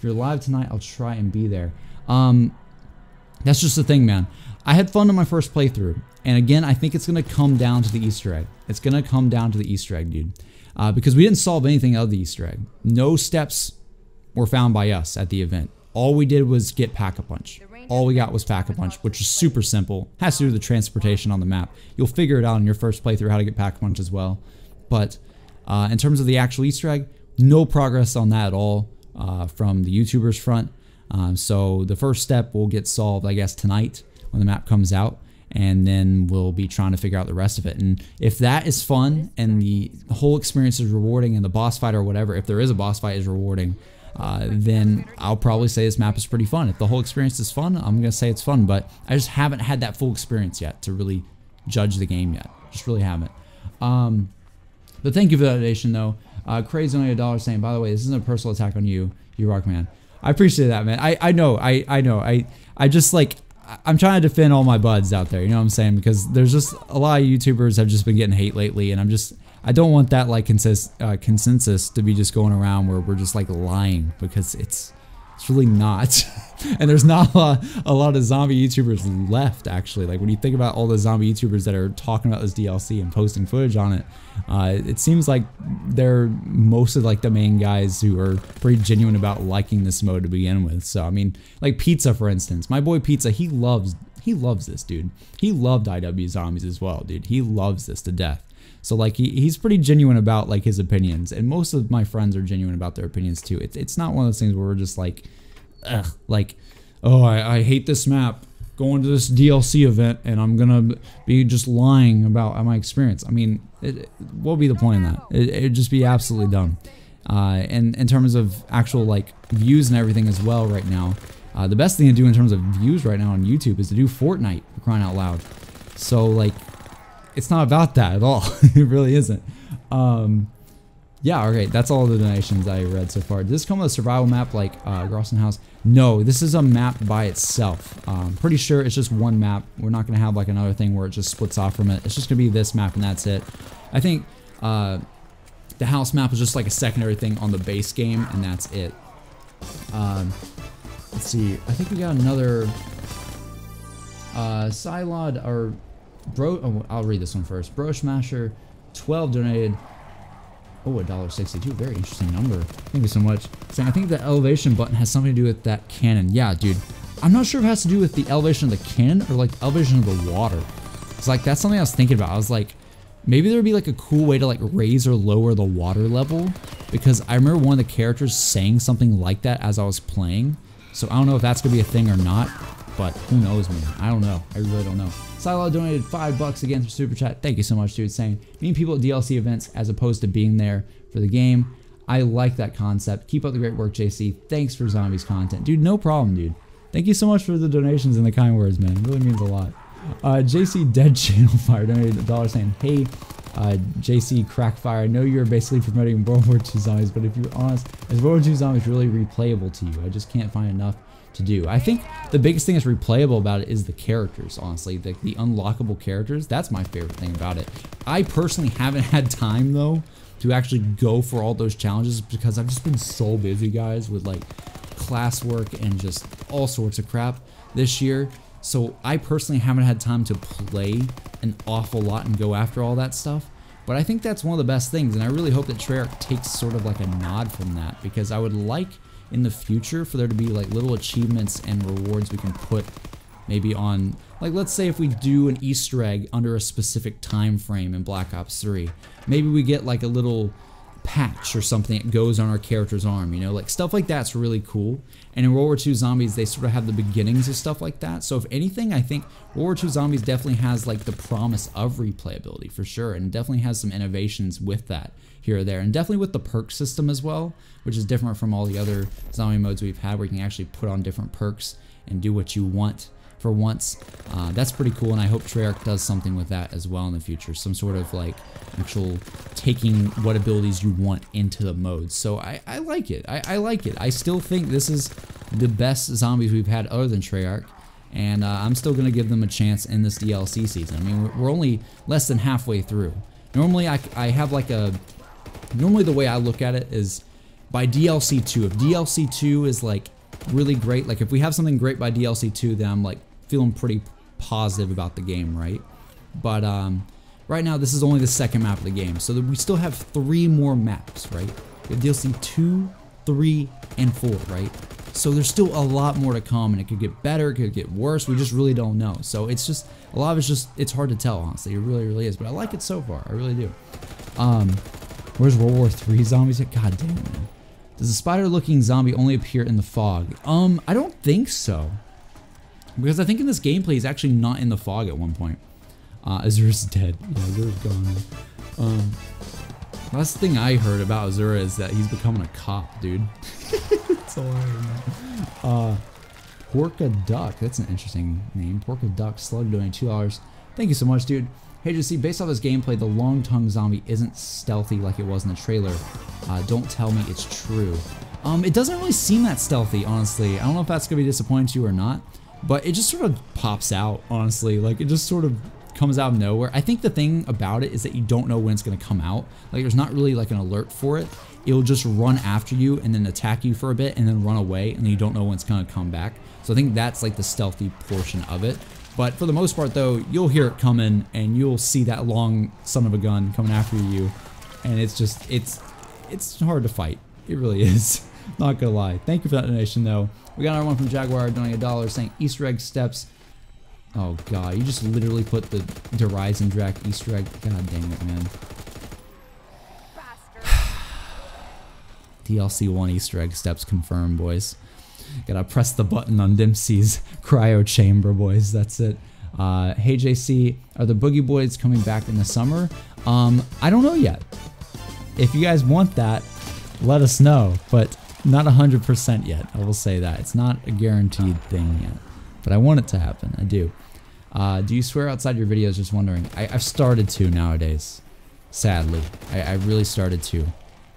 you're live tonight, I'll try and be there. That's just the thing, man. I had fun on my first playthrough, and again, I think it's gonna come down to the Easter egg. It's gonna come down to the Easter egg, dude, because we didn't solve anything out of the Easter egg. No steps were found by us at the event. All we did was get Pack-a-Punch. All we got was Pack-a-Punch, which is super simple. Has to do with the transportation on the map. You'll figure it out in your first playthrough how to get Pack-a-Punch as well. But in terms of the actual Easter egg, no progress on that at all from the YouTubers front. So the first step will get solved, I guess, tonight when the map comes out, and then we'll be trying to figure out the rest of it. And if that is fun and the whole experience is rewarding and the boss fight or whatever, if there is a boss fight, is rewarding, then I'll probably say this map is pretty fun. If the whole experience is fun, I'm going to say it's fun, but I just haven't had that full experience yet to really judge the game yet. Just really haven't. But thank you for that donation, though. Crazy only $1 saying, by the way, this isn't a personal attack on you. You rock, man. I appreciate that, man. I know. I just like, I'm trying to defend all my buds out there, you know what I'm saying? Because there's just a lot of YouTubers have just been getting hate lately, and I don't want that like consensus to be just going around where we're just like lying, because it's really not. And there's not a lot of zombie YouTubers left, actually. Like, when you think about all the zombie YouTubers that are talking about this DLC and posting footage on it, it seems like they're mostly like the main guys who are pretty genuine about liking this mode to begin with. So I mean, like Pizza, for instance, my boy Pizza, he loves this, dude. He loved IW Zombies as well, dude. He loves this to death. So like he's pretty genuine about like his opinions, and most of my friends are genuine about their opinions too. It's not one of those things where we're just like, ugh, like, oh, I hate this map, going to this DLC event, and I'm gonna be just lying about my experience. I mean, what would be the point in that? It'd just be absolutely dumb. And in terms of actual like views and everything as well right now, the best thing to do in terms of views right now on YouTube is to do Fortnite, for crying out loud. So like, it's not about that at all. It really isn't. Yeah, okay, that's all the donations I read so far. Does this come with a survival map like Grosson House? No, this is a map by itself. Pretty sure it's just one map. We're not going to have like another thing where it just splits off from it. It's just going to be this map and that's it. I think the house map is just like a secondary thing on the base game, and that's it. Let's see. I think we got another Silod or Bro. Oh, I'll read this one first. Bro Smasher 12 donated. Oh, $1.62. Very interesting number. Thank you so much. So I think the elevation button has something to do with that cannon. Yeah, dude. I'm not sure if it has to do with the elevation of the cannon or like the elevation of the water. It's like, that's something I was thinking about. I was like, maybe there would be like a cool way to like raise or lower the water level, because I remember one of the characters saying something like that as I was playing. So I don't know if that's gonna be a thing or not, but who knows, man. I don't know. I really don't know. Silo donated $5 again for Super Chat. Thank you so much, dude. Saying, meeting people at DLC events as opposed to being there for the game. I like that concept. Keep up the great work, JC. Thanks for Zombies content. Dude, no problem, dude. Thank you so much for the donations and the kind words, man. It really means a lot. JC Dead Channel Fire donated $1 saying, hey, JC Crackfire, I know you're basically promoting World War II Zombies, but if you're honest, is World War II Zombies really replayable to you? I just can't find enough to do. I think the biggest thing that's replayable about it is the characters, honestly. The unlockable characters, that's my favorite thing about it. I personally haven't had time, though, to actually go for all those challenges because I've just been so busy, guys, with like classwork and just all sorts of crap this year. So I personally haven't had time to play an awful lot and go after all that stuff. But I think that's one of the best things, and I really hope that Treyarch takes sort of like a nod from that, because I would like in the future for there to be like little achievements and rewards we can put maybe on, like, let's say if we do an Easter egg under a specific time frame in Black Ops 3, maybe we get like a little patch or something that goes on our character's arm, you know, like stuff like that's really cool. And in World War II Zombies, they sort of have the beginnings of stuff like that. So if anything, I think World War II Zombies definitely has like the promise of replayability for sure, and definitely has some innovations with that here or there, and definitely with the perk system as well, which is different from all the other zombie modes we've had, where you can actually put on different perks and do what you want for once. That's pretty cool, and I hope Treyarch does something with that as well in the future, some sort of like actual taking what abilities you want into the modes. So I like it. I like it. I still think this is the best zombies we've had other than Treyarch, and I'm still going to give them a chance in this DLC season. I mean, we're only less than halfway through. Normally I have like a, normally the way I look at it is by DLC 2. If DLC 2 is like really great, like if we have something great by DLC 2, then I'm like feeling pretty positive about the game, right? But right now this is only the second map of the game, so we still have 3 more maps, right? We have DLC 2, 3, and 4, right? So there's still a lot more to come, and it could get better, it could get worse, we just really don't know. So it's just, a lot of it's just, it's hard to tell, honestly, it really is, but I like it so far, I really do. Where's World War III zombies at? God damn it, man. Does the spider-looking zombie only appear in the fog? I don't think so. Because I think in this gameplay he's actually not in the fog at one point. Azura's dead. Yeah, Azura's gone. Last thing I heard about Azura is that he's becoming a cop, dude. That's all I heard now. Porka Duck. That's an interesting name. Porka Duck. Slug donating $2. Thank you so much, dude. Hey, just see, based off this gameplay, the long-tongued zombie isn't stealthy like it was in the trailer. Don't tell me it's true. It doesn't really seem that stealthy, honestly. I don't know if that's gonna be disappointing to you or not, but it just sort of pops out, honestly. Like, it just sort of comes out of nowhere. I think the thing about it is that you don't know when it's gonna come out. Like, there's not really like an alert for it. It'll just run after you and then attack you for a bit and then run away, and then you don't know when it's gonna come back. So I think that's like the stealthy portion of it. But for the most part though, you'll hear it coming and you'll see that long son of a gun coming after you, and it's just, it's hard to fight. It really is. Not gonna lie. Thank you for that donation though. We got another one from Jaguar donating $1 saying Easter egg steps. Oh god, you just literally put the Rise and Drac Easter egg. God dang it, man. DLC 1 Easter egg steps confirmed, boys. Gotta press the button on Dempsey's cryo chamber, boys. That's it. Hey JC, are the Boogie Boys coming back in the summer? I don't know yet. If you guys want that, let us know, but not 100% yet. I will say that. It's not a guaranteed thing yet, but I want it to happen. I do. Do you swear outside your videos? Just wondering. I've started to nowadays. Sadly, I really started to.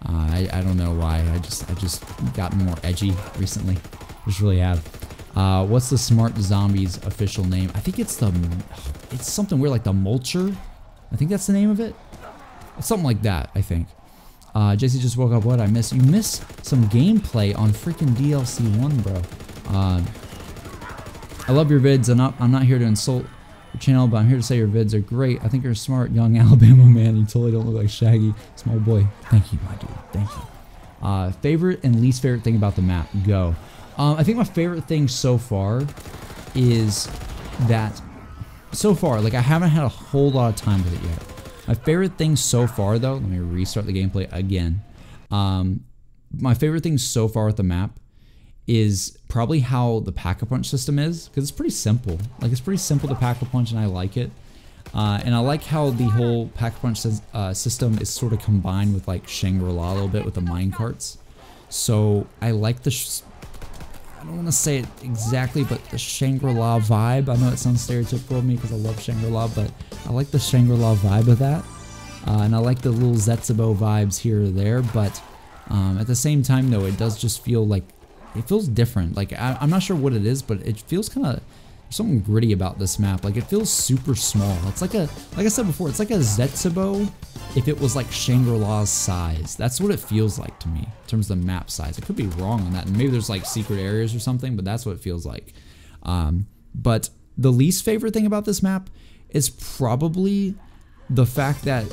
I don't know why. I just gotten more edgy recently. Just really have. What's the Smart Zombies official name? I think it's something weird like the Mulcher. I think that's the name of it. Something like that, I think. JC just woke up. What I miss? You missed some gameplay on freaking DLC 1, bro. I love your vids. I'm not here to insult your channel, but I'm here to say your vids are great. I think you're a smart young Alabama man. You totally don't look like Shaggy. Small boy. Thank you, my dude. Thank you. Favorite and least favorite thing about the map? Go. I think my favorite thing so far is that like I haven't had a whole lot of time with it yet. My favorite thing so far though, let me restart the gameplay again. My favorite thing so far with the map is probably how the pack-a-punch system is, because it's pretty simple. Like, it's pretty simple to pack-a-punch, and I like it. And I like how the whole pack-a-punch system is sort of combined with like Shangri-La a little bit with the minecarts. So I like the, I don't want to say it exactly, but the Shangri-La vibe. I know it sounds stereotypical of me because I love Shangri-La, but I like the Shangri-La vibe of that. And I like the little Zetsubo vibes here or there, but at the same time though, it does just feel like, it feels different. Like, I'm not sure what it is, but it feels kind of something gritty about this map. Like, it feels super small. It's like a, like I said before, it's like a Zetsubo if it was like Shangri-La's size. That's what it feels like to me in terms of the map size. I could be wrong on that, and maybe there's like secret areas or something, but that's what it feels like. But the least favorite thing about this map is probably the fact that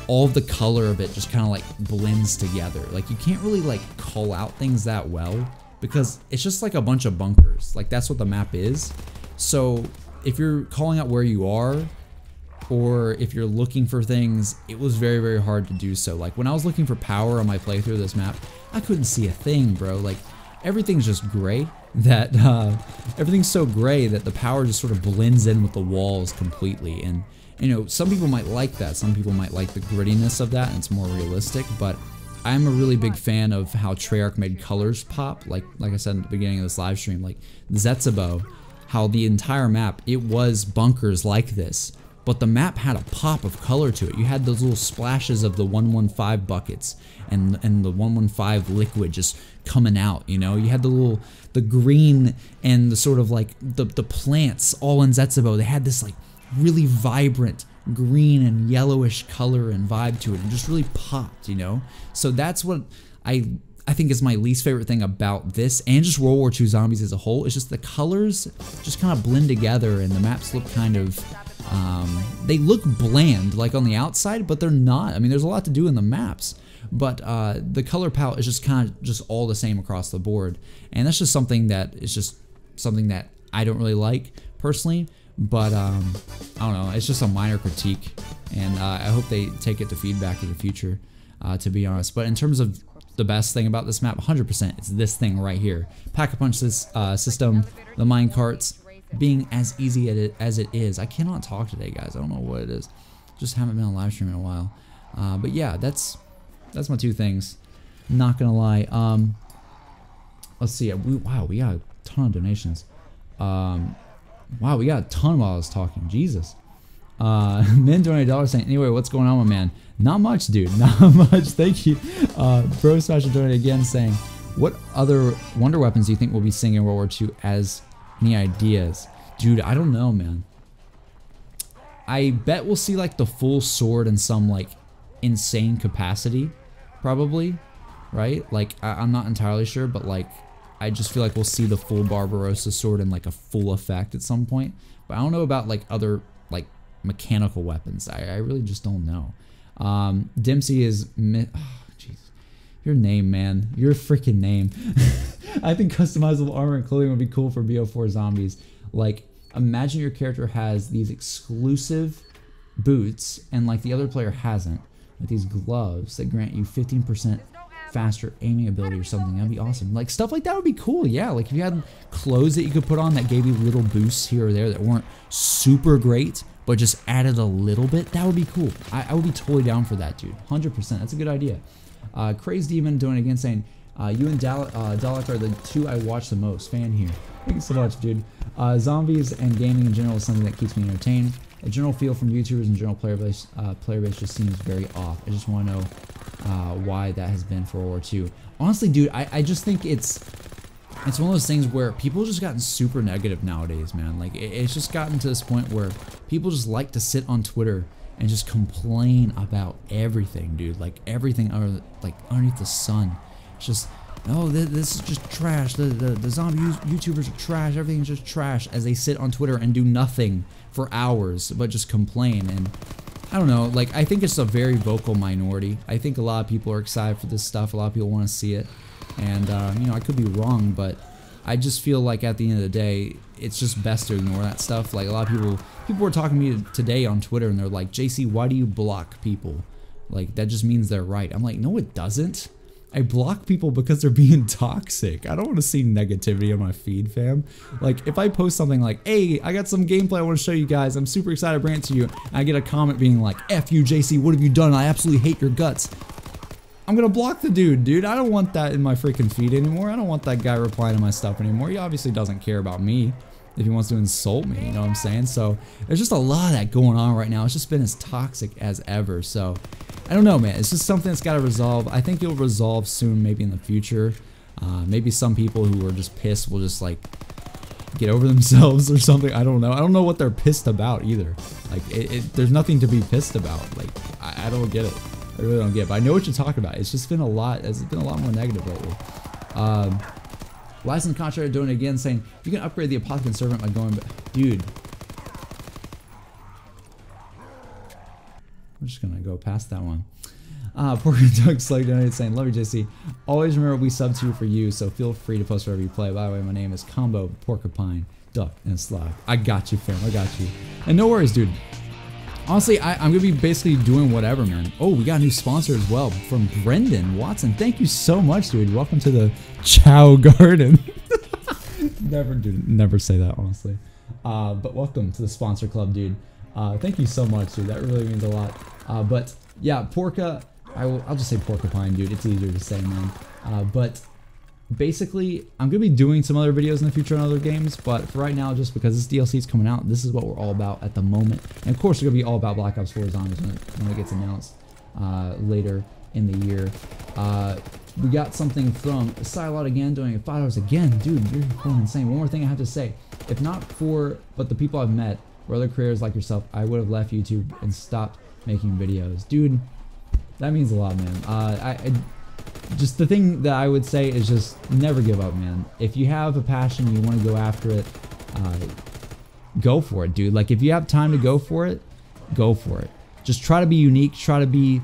all of the color of it just kind of like blends together. Like, you can't really like call out things that well, because it's just like a bunch of bunkers. Like, that's what the map is. So if you're calling out where you are, or if you're looking for things, it was very, very hard to do so. Like when I was looking for power on my playthrough of this map, I couldn't see a thing, bro. Like everything's just gray. That everything's so gray that the power just sort of blends in with the walls completely. And you know, some people might like that. Some people might like the grittiness of that, and it's more realistic. But I'm a really big fan of how Treyarch made colors pop. Like I said at the beginning of this live stream, like Zetsubo, how the entire map, it was bunkers like this, but the map had a pop of color to it. You had those little splashes of the 115 buckets and the 115 liquid just coming out, you know? You had the green and the sort of like the plants all in Zetsubo. They had this like really vibrant green and yellowish color and vibe to it, and just really popped, you know? So that's what I think is my least favorite thing about this, and just World War II Zombies as a whole. It's just the colors just kind of blend together, and the maps look kind of, they look bland, like on the outside, but they're not. I mean, there's a lot to do in the maps, but the color palette is just kind of just all the same across the board, and that's just something that is just something that I don't really like personally. But I don't know, it's just a minor critique, and I hope they take it to feedback in the future, to be honest. But in terms of the best thing about this map, 100%, it's this thing right here. Pack-a-punch system, the minecarts, being as easy as it is. I cannot talk today, guys. I don't know what it is. Just haven't been on live stream in a while. But yeah, that's my two things. Not gonna lie. Let's see. Wow, we got a ton of donations. Wow, we got a ton while I was talking. Jesus. Men donated $1 saying, anyway, what's going on, my man? Not much, dude. Not much. Thank you. Bro Smasher donated again saying, what other wonder weapons do you think we'll be seeing in World War II? As any ideas? Dude, I don't know, man. I bet we'll see like the full sword in some like insane capacity, probably, right? Like I'm not entirely sure, but like I just feel like we'll see the full Barbarossa sword in like a full effect at some point. But I don't know about like other like mechanical weapons. I really just don't know. Dempsey is jeez. Your name, man. Your freaking name. I think customizable armor and clothing would be cool for BO4 zombies. Like, imagine your character has these exclusive boots and like the other player hasn't. Like these gloves that grant you 15% faster aiming ability or something. That'd be awesome. Like stuff like that would be cool. Yeah, like if you had clothes that you could put on that gave you little boosts here or there that weren't super great, but just added a little bit, that would be cool. I would be totally down for that, dude. 100%. That's a good idea. Crazed Demon doing again saying, you and Dalek are the two I watch the most. Fan here. Thank you so much, dude. Zombies and gaming in general is something that keeps me entertained. A general feel from YouTubers and general player base just seems very off. I just want to know why that has been for World War II. Honestly, dude, I just think it's one of those things where people just gotten super negative nowadays, man. Like it's just gotten to this point where people just like to sit on Twitter and just complain about everything, dude. Like everything underneath the sun. It's just, oh, this is just trash. The zombie YouTubers are trash. Everything's just trash, as they sit on Twitter and do nothing for hours but just complain. And I don't know, like I think it's a very vocal minority. I think a lot of people are excited for this stuff. A lot of people want to see it, and you know, I could be wrong, but I just feel like at the end of the day, it's just best to ignore that stuff. Like a lot of people were talking to me today on Twitter, and they're like, JC, why do you block people? Like that just means they're right. I'm like, no, it doesn't. I block people because they're being toxic. I don't want to see negativity on my feed, fam. Like, if I post something like, hey, I got some gameplay I want to show you guys, I'm super excited to bring it to you, and I get a comment being like, F you, JC, what have you done? I absolutely hate your guts. I'm gonna block the dude. I don't want that in my freaking feed anymore. I don't want that guy replying to my stuff anymore. He obviously doesn't care about me if he wants to insult me, you know what I'm saying? So, there's just a lot of that going on right now. It's just been as toxic as ever, so I don't know, man. It's just something that's got to resolve. I think it'll resolve soon, maybe in the future. Maybe some people who are just pissed will just like get over themselves or something. I don't know. I don't know what they're pissed about either. Like, there's nothing to be pissed about. Like, I don't get it. I really don't get it. But I know what you're talking about. It's just been a lot. It's been a lot more negative lately. License contractor doing it again, saying you can upgrade the apothecary servant by going. Dude. I'm just gonna go past that one. Pork and Doug Slug donated saying, love you, JC. Always remember we sub to you for you, so feel free to post wherever you play. By the way, my name is Combo Porcupine Duck and Slug. I got you, fam. I got you. And no worries, dude. honestly, I'm gonna be basically doing whatever, man. Oh, we got a new sponsor as well from Brendan Watson. Thank you so much, dude. Welcome to the CHAO Garden. Never say that, honestly. But welcome to the sponsor club, dude. Thank you so much, dude. That really means a lot. But yeah, Porca. I'll just say Porcupine, dude. It's easier to say, man. But basically, I'm gonna be doing some other videos in the future on other games, but for right now, just because this DLC is coming out, this is what we're all about at the moment. And of course, we're gonna be all about Black Ops 4 Zombies when it gets announced later in the year. We got something from Silot again, doing $5 again. Dude, you're going insane. One more thing I have to say. If not for the people I've met, or other creators like yourself, I would have left YouTube and stopped making videos. Dude, that means a lot, man. Just the thing that I would say is just never give up, man. If you have a passion, you want to go after it, go for it, dude. Like, if you have time to go for it, go for it. Just try to be unique. Try to be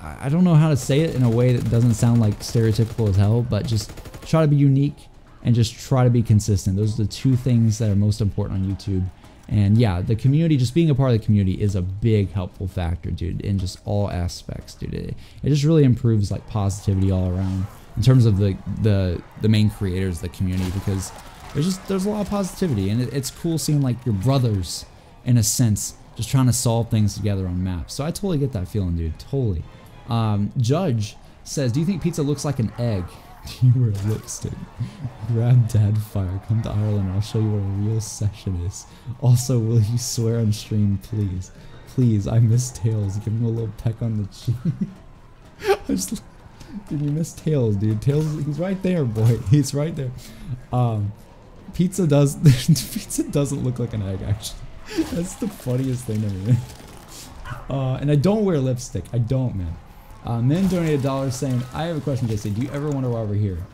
I don't know how to say it in a way that doesn't sound like stereotypical as hell, but just try to be unique and just try to be consistent. Those are the two things that are most important on YouTube. And yeah, the community, just being a part of the community is a big helpful factor, dude, in just all aspects, dude. It just really improves like positivity all around in terms of the main creators, the community, because there's a lot of positivity, and it's cool seeing like your brothers, in a sense, just trying to solve things together on maps. So I totally get that feeling, dude, totally. Judge says, do you think pizza looks like an egg? Do you wear lipstick? Grab dad fire. Come to Ireland. I'll show you what a real session is. Also, will you swear on stream, please? Please, I miss Tails. Give him a little peck on the cheek. Dude, you miss Tails, dude. Tails, he's right there, boy. He's right there. Pizza doesn't look like an egg, actually. That's the funniest thing to me. And I don't wear lipstick. I don't, man. Men donated $1 saying, I have a question, JC. Do you ever wonder why we're here?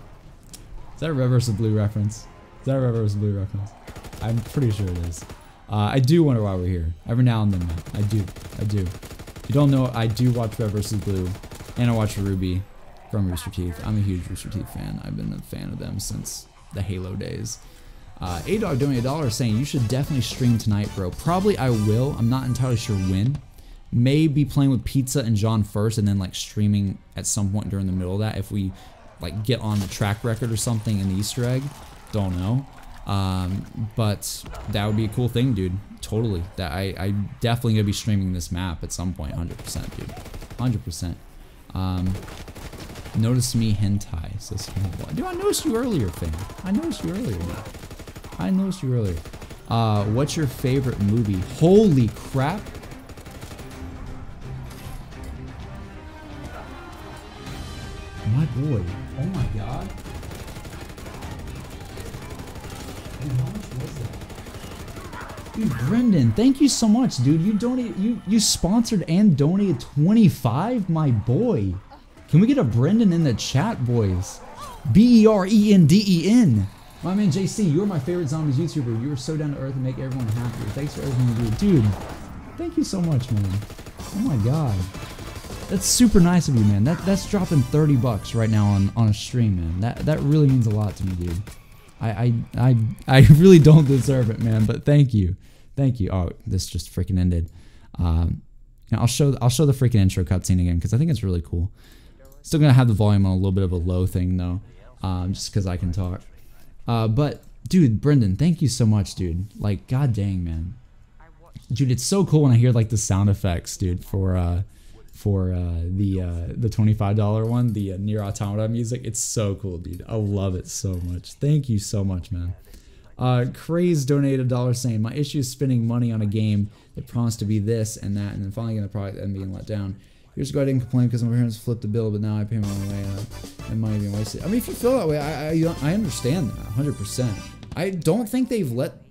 Is that a Red vs. Blue reference? Is that a Red vs. Blue reference? I'm pretty sure it is. I do wonder why we're here. Every now and then, man. I do. If you don't know, I do watch Red vs. Blue. And I watch Ruby from Rooster Teeth. I'm a huge Rooster Teeth fan. I've been a fan of them since the Halo days. A-Dog donated $1 saying, you should definitely stream tonight, bro. Probably I will. I'm not entirely sure when. Maybe playing with Pizza and John first, and then like streaming at some point during the middle of that if we like get on the track record or something in the Easter egg. Don't know. But that would be a cool thing, dude. Totally. That I definitely gonna be streaming this map at some point. 100%, dude. 100%. Notice me hentai, says dude, I noticed you earlier, fam. I noticed you earlier, dude. I noticed you earlier. What's your favorite movie? Holy crap. My boy. Oh my god. Dude, how much was that? Dude, Brendan, thank you so much, dude. You sponsored and donated 25, my boy. Can we get a Brendan in the chat, boys? BERENDEN. My man JC, you're my favorite zombies YouTuber. You are so down to earth and make everyone happy. Thanks for everything you do. Dude, thank you so much, man. Oh my god. That's super nice of you, man. That's dropping $30 right now on a stream, man. That really means a lot to me, dude. I really don't deserve it, man, but thank you. Thank you. Oh, this just freaking ended. I'll show the freaking intro cutscene again because I think it's really cool. Still gonna have the volume on a little bit of a low thing though, just because I can talk. But dude, Brendan, thank you so much, dude. Like, god dang, man. Dude, it's so cool when I hear like the sound effects, dude, for the $25 one, the Nier Automata music. It's so cool, dude. I love it so much. Thank you so much, man. Craze donated $1 saying, my issue is spending money on a game that promised to be this and that, and then finally getting the product and being let down. Here's why I didn't complain because my parents flipped the bill, but now I pay my own way and money being wasted. I mean, if you feel that way, I understand that 100%. I don't think they've let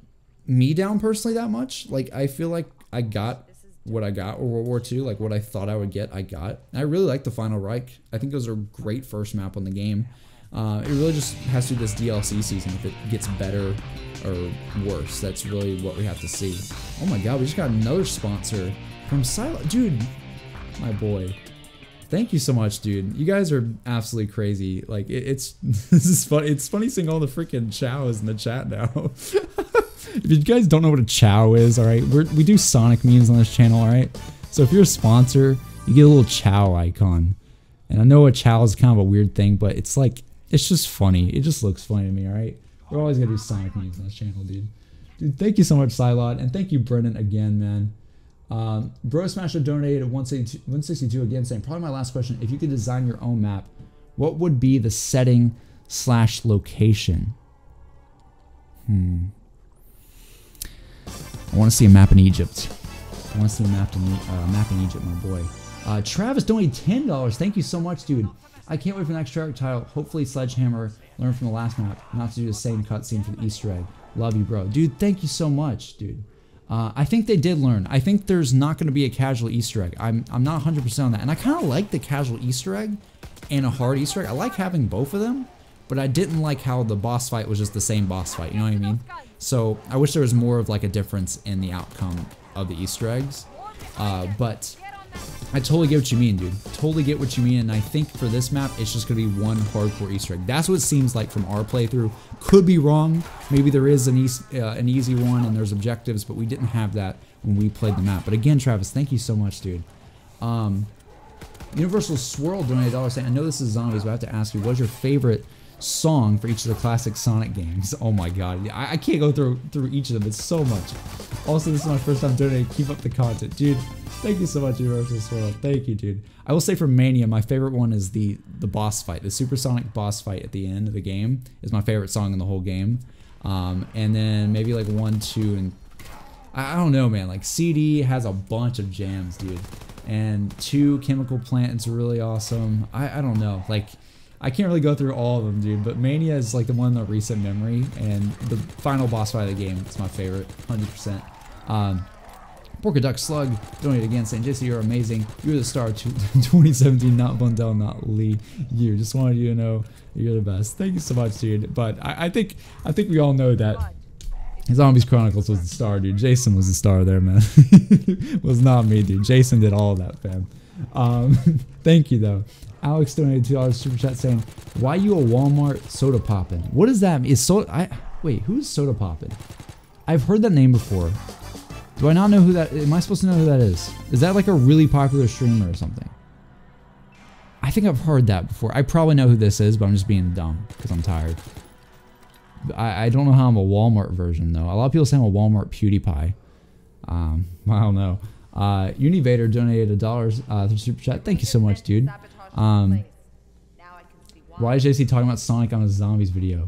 me down personally that much. Like, I feel like I got what I got with World War II, like what I thought I would get, I got. And I really like the Final Reich. I think it was a great first map on the game. It really just has to do this DLC season if it gets better or worse. That's really what we have to see. Oh my god, we just got another sponsor from Silent. Dude, my boy. Thank you so much, dude. You guys are absolutely crazy. Like, it's this is funny. It's funny seeing all the freaking CHAOs in the chat now. If you guys don't know what a CHAO is, alright, we do Sonic memes on this channel, alright? So if you're a sponsor, you get a little CHAO icon. And I know a CHAO is kind of a weird thing, but it's like, it's just funny. It just looks funny to me, alright? We're always gonna do Sonic memes on this channel, dude. Dude, thank you so much, Psylot, and thank you, Brennan, again, man. Bro Smasher donated 162 again, saying, probably my last question, if you could design your own map, what would be the setting / location? I want to see a map in Egypt. I want to see a map in Egypt, my boy. Travis donated $10. Thank you so much, dude. I can't wait for the next track title. Hopefully Sledgehammer learned from the last map not to do the same cutscene for the Easter egg. Love you, bro. Dude, thank you so much, dude. I think they did learn. I think there's not going to be a casual Easter egg. I'm not 100% on that. And I kind of like the casual Easter egg and a hard Easter egg. I like having both of them, but I didn't like how the boss fight was just the same boss fight. You know what I mean? So I wish there was more of like a difference in the outcome of the Easter eggs. But I totally get what you mean, dude. Totally get what you mean. And I think for this map, it's just going to be one hardcore Easter egg. That's what it seems like from our playthrough. Could be wrong. Maybe there is an easy one and there's objectives, but we didn't have that when we played the map. But again, Travis, thank you so much, dude. Universal Swirl donated $1 saying, I know this is zombies, but I have to ask you, what's your favorite song for each of the classic Sonic games? Oh my god, I can't go through each of them. It's so much. Also, this is my first time donating. Keep up the content, dude. Thank you so much, Universal Swirl. Thank you, dude. I will say for Mania, my favorite one is the boss fight. The Supersonic boss fight at the end of the game is my favorite song in the whole game. And then maybe like 1, 2, and I don't know, man. Like CD has a bunch of jams, dude. And 2, Chemical Plant is really awesome. I don't know. Like, I can't really go through all of them, dude, but Mania is like the one in the recent memory, and the final boss fight of the game is my favorite, 100%. Porka Duck Slug donated again, saying, JC, you're amazing. You're the star of 2017, not Bundell, not Lee. You just wanted you to know you're the best. Thank you so much, dude. But I think we all know that Zombies Chronicles was the star, dude. Jason was the star there, man. It was not me, dude. Jason did all of that, fam. Thank you, though. Alex donated $2 super chat saying, why you a Walmart soda poppin'? What does that mean? Is soda, wait, who's soda poppin'? I've heard that name before. Do I not know who that, am I supposed to know who that is? Is that like a really popular streamer or something? I think I've heard that before. I probably know who this is, but I'm just being dumb because I'm tired. I don't know how I'm a Walmart version though. A lot of people say I'm a Walmart PewDiePie. I don't know. Univader donated $1 through super chat. Thank you so much, dude. Why is JC talking about Sonic on a zombies video?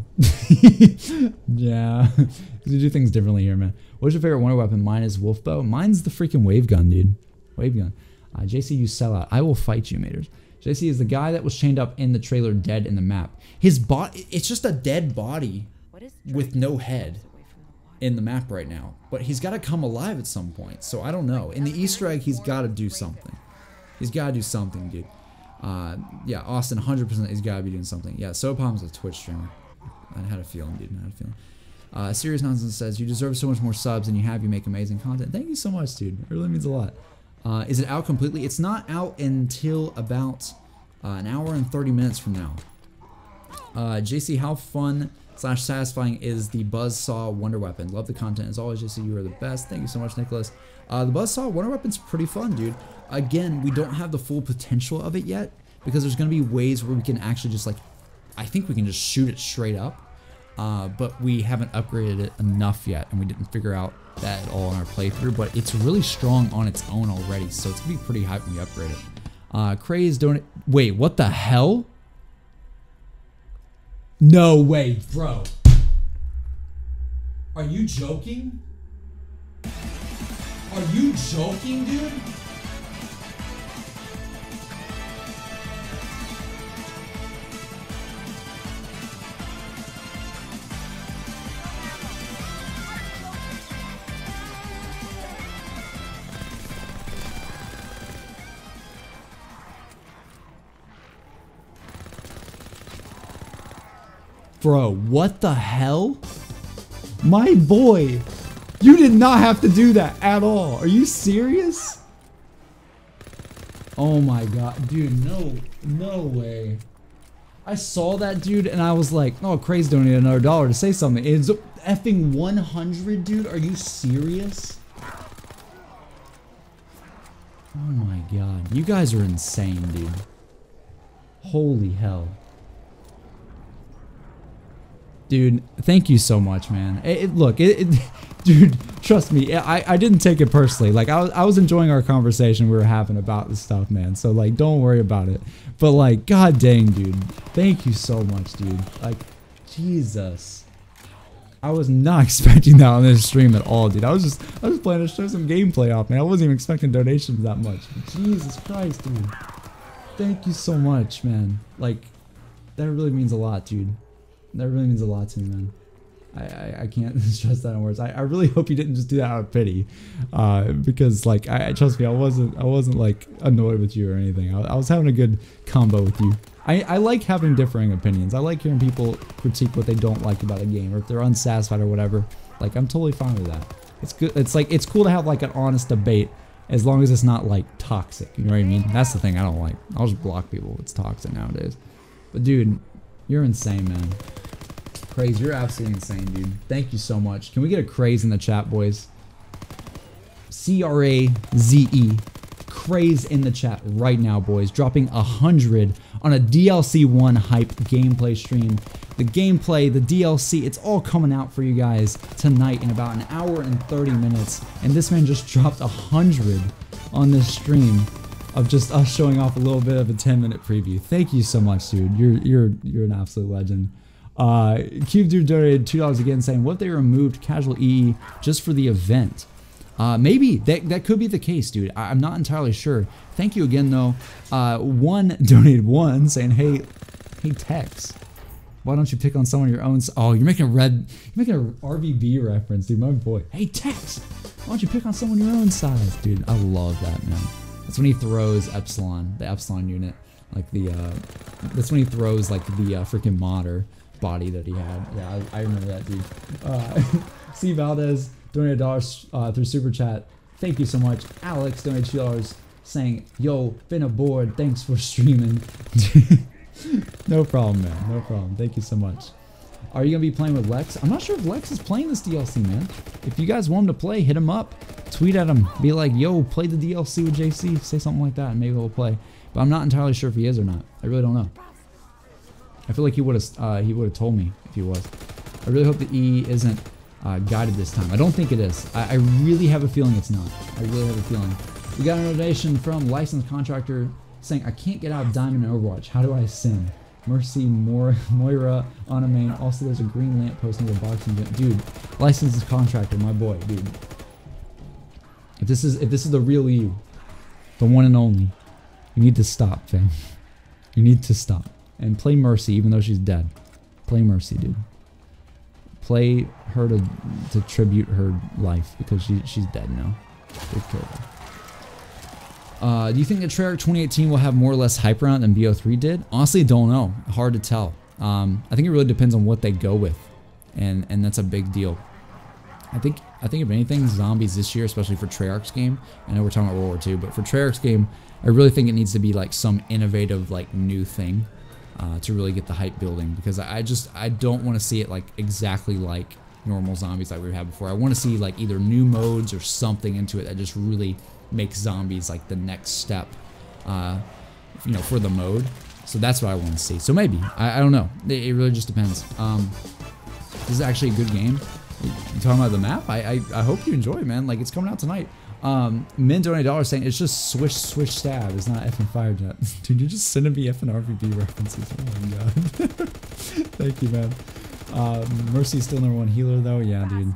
Yeah, because we do things differently here, man. What's your favorite wonder weapon? Mine is wolf bow. Mine's the freaking wave gun, dude. Wave gun. JC, you sell out. I will fight you, maters. JC is the guy that was chained up in the trailer, dead in the map. His body, it's just a dead body with no head in the map right now. But he's got to come alive at some point. So I don't know. In the Easter egg, he's got to do something. He's got to do something, dude. Yeah, Austin, 100%, he's got to be doing something. Yeah, Sopalm's a Twitch streamer. I had a feeling, dude. I had a feeling. Serious Nonsense says, you deserve so much more subs than you have. You make amazing content. Thank you so much, dude. It really means a lot. Is it out completely? It's not out until about an hour and 30 minutes from now. JC, how fun / satisfying is the Buzzsaw Wonder Weapon? Love the content. As always, JC, you are the best. Thank you so much, Nicholas. The Buzzsaw Wonder Weapon's pretty fun, dude. Again, we don't have the full potential of it yet because there's going to be ways where we can actually just like, I think we can just shoot it straight up. But we haven't upgraded it enough yet, and we didn't figure out that at all in our playthrough, but it's really strong on its own already, so it's gonna be pretty hype when we upgrade it. Craze donate. Wait, what the hell? No way, bro. Are you joking? Are you joking, dude? Bro, what the hell? My boy, you did not have to do that at all. Are you serious? Oh my god, dude, no way. I saw that, dude, and I was like, oh, Craze donated another $1 to say something. It's effing 100, dude. Are you serious? Oh my god. You guys are insane, dude. Holy hell. Dude, thank you so much, man. Look, dude, trust me, I didn't take it personally. Like, I was enjoying our conversation we were having about this stuff, man. So, like, don't worry about it. But, like, god dang, dude. Thank you so much, dude. Like, Jesus. I was not expecting that on this stream at all, dude. I was planning to show some gameplay off, man. I wasn't even expecting donations that much. Jesus Christ, dude. Thank you so much, man. Like, that really means a lot, dude. That really means a lot to me, man. I can't stress that in words. I really hope you didn't just do that out of pity, because like trust me, I wasn't like annoyed with you or anything. I was having a good combo with you. I like having differing opinions. I like hearing people critique what they don't like about a game, or if they're unsatisfied or whatever. Like, I'm totally fine with that. It's good. It's like, it's cool to have like an honest debate, as long as it's not like toxic. You know what I mean? That's the thing I don't like. I'll just block people if it's toxic nowadays. But dude, you're insane, man. Craze, you're absolutely insane, dude. Thank you so much. Can we get a Craze in the chat, boys? C-R-A-Z-E. Craze in the chat right now, boys. Dropping 100 on a DLC 1 hype gameplay stream. The gameplay, the DLC, it's all coming out for you guys tonight in about an hour and 30 minutes. And this man just dropped 100 on this stream of just us showing off a little bit of a 10-minute preview. Thank you so much, dude. You're an absolute legend. Cube Dude donated $2 again, saying, what if they removed casual EE just for the event? Maybe that could be the case, dude. I'm not entirely sure. Thank you again, though. One donated one, saying, hey Tex, why don't you pick on someone of your own? Oh, you're making an RVB reference, dude. My boy. Hey Tex, why don't you pick on someone your own size, dude? I love that, man. That's when he throws Epsilon, the Epsilon unit, like the that's when he throws like the freaking modder body that he had. Yeah, I remember that, dude. C Valdez donated $1 through Super Chat. Thank you so much. Alex donated $2 saying, yo, been aboard. Thanks for streaming. No problem, man. No problem. Thank you so much. Are you going to be playing with Lex? I'm not sure if Lex is playing this DLC, man. If you guys want him to play, hit him up. Tweet at him. Be like, yo, play the DLC with JC. Say something like that and maybe he'll play. But I'm not entirely sure if he is or not. I really don't know. I feel like he would have told me if he was. I really hope the E isn't guided this time. I don't think it is. I really have a feeling it's not. I really have a feeling. We got a donation from licensed contractor saying, I can't get out of Diamond in Overwatch. How do I sin? Mercy, Moira, on a main. Also, there's a green lamp post near the boxing gym. Dude, licensed contractor, my boy, dude. If this is the real you, the one and only, you need to stop, fam. You need to stop. And play Mercy, even though she's dead. Play Mercy, dude. Play her to tribute her life, because she's dead now. Take care of her. Do you think that Treyarch 2018 will have more or less hype around it than BO3 did? Honestly, don't know. Hard to tell. I think it really depends on what they go with, and that's a big deal. I think if anything, zombies this year, especially for Treyarch's game. I know we're talking about World War II, but for Treyarch's game, I really think it needs to be like some innovative, like new thing to really get the hype building. Because I don't want to see it like exactly like normal zombies like we've had before. I want to see like either new modes or something into it that just really makes zombies like the next step, you know, for the mode. So that's what I want to see. So maybe, I don't know. It really just depends. This is actually a good game. You talking about the map? I hope you enjoy it, man. Like, it's coming out tonight. Min donated $1 saying it's just swish stab. It's not effing fire jet. Dude, you're just sending me effing RVB references. Oh my god. Thank you, man. Mercy's still #1 healer though. Yeah, dude.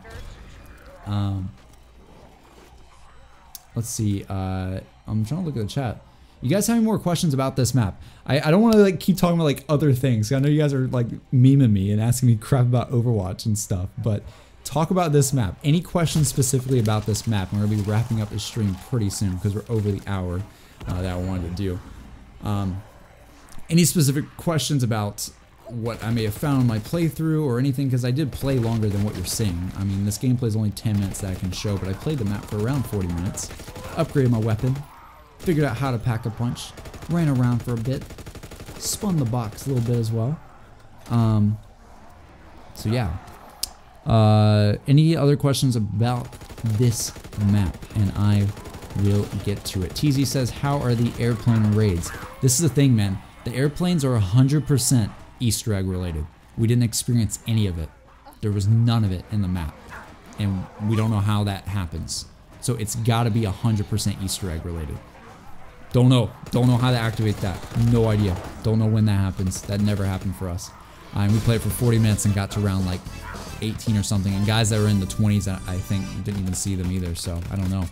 Let's see. I'm trying to look at the chat. You guys have any more questions about this map? I don't want to like keep talking about like other things. I know you guys are like memeing me and asking me crap about Overwatch and stuff, but talk about this map. Any questions specifically about this map? We're gonna be wrapping up this stream pretty soon because we're over the hour that I wanted to do. Any specific questions about what I may have found in my playthrough or anything? Because I did play longer than what you're seeing. I mean, this gameplay is only 10 minutes that I can show, but I played the map for around 40 minutes. Upgraded my weapon. Figured out how to pack a punch. Ran around for a bit. spun the box a little bit as well. So yeah. Any other questions about this map? And I will get to it. TZ says, how are the airplane raids? This is the thing, man. The airplanes are 100% Easter egg related. We didn't experience any of it. There was none of it in the map. And we don't know how that happens. So it's gotta be 100% Easter egg related. Don't know. Don't know how to activate that. No idea. Don't know when that happens. That never happened for us. And we played for 40 minutes and got to round like 18 or something. And guys that were in the 20s, I think, didn't even see them either. So I don't know.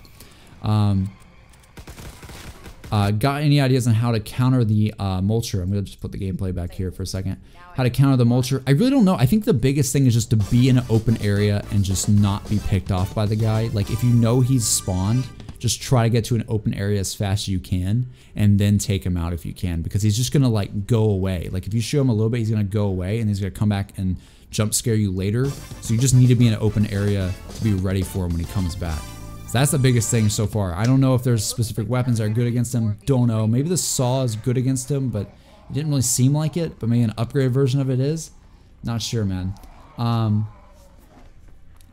Got any ideas on how to counter the mulcher? I'm gonna just put the gameplay back here for a second. How to counter the mulcher? I really don't know. I think the biggest thing is just to be in an open area and just not be picked off by the guy. Like if you know he's spawned, just try to get to an open area as fast as you can and then take him out if you can, because he's just gonna like go away. Like if you show him a little bit, he's gonna go away and he's gonna come back and jump scare you later. So you just need to be in an open area to be ready for him when he comes back. So that's the biggest thing so far. I don't know if there's specific weapons that are good against him. Don't know. Maybe the saw is good against him, but it didn't really seem like it. But maybe an upgraded version of it is. Not sure, man.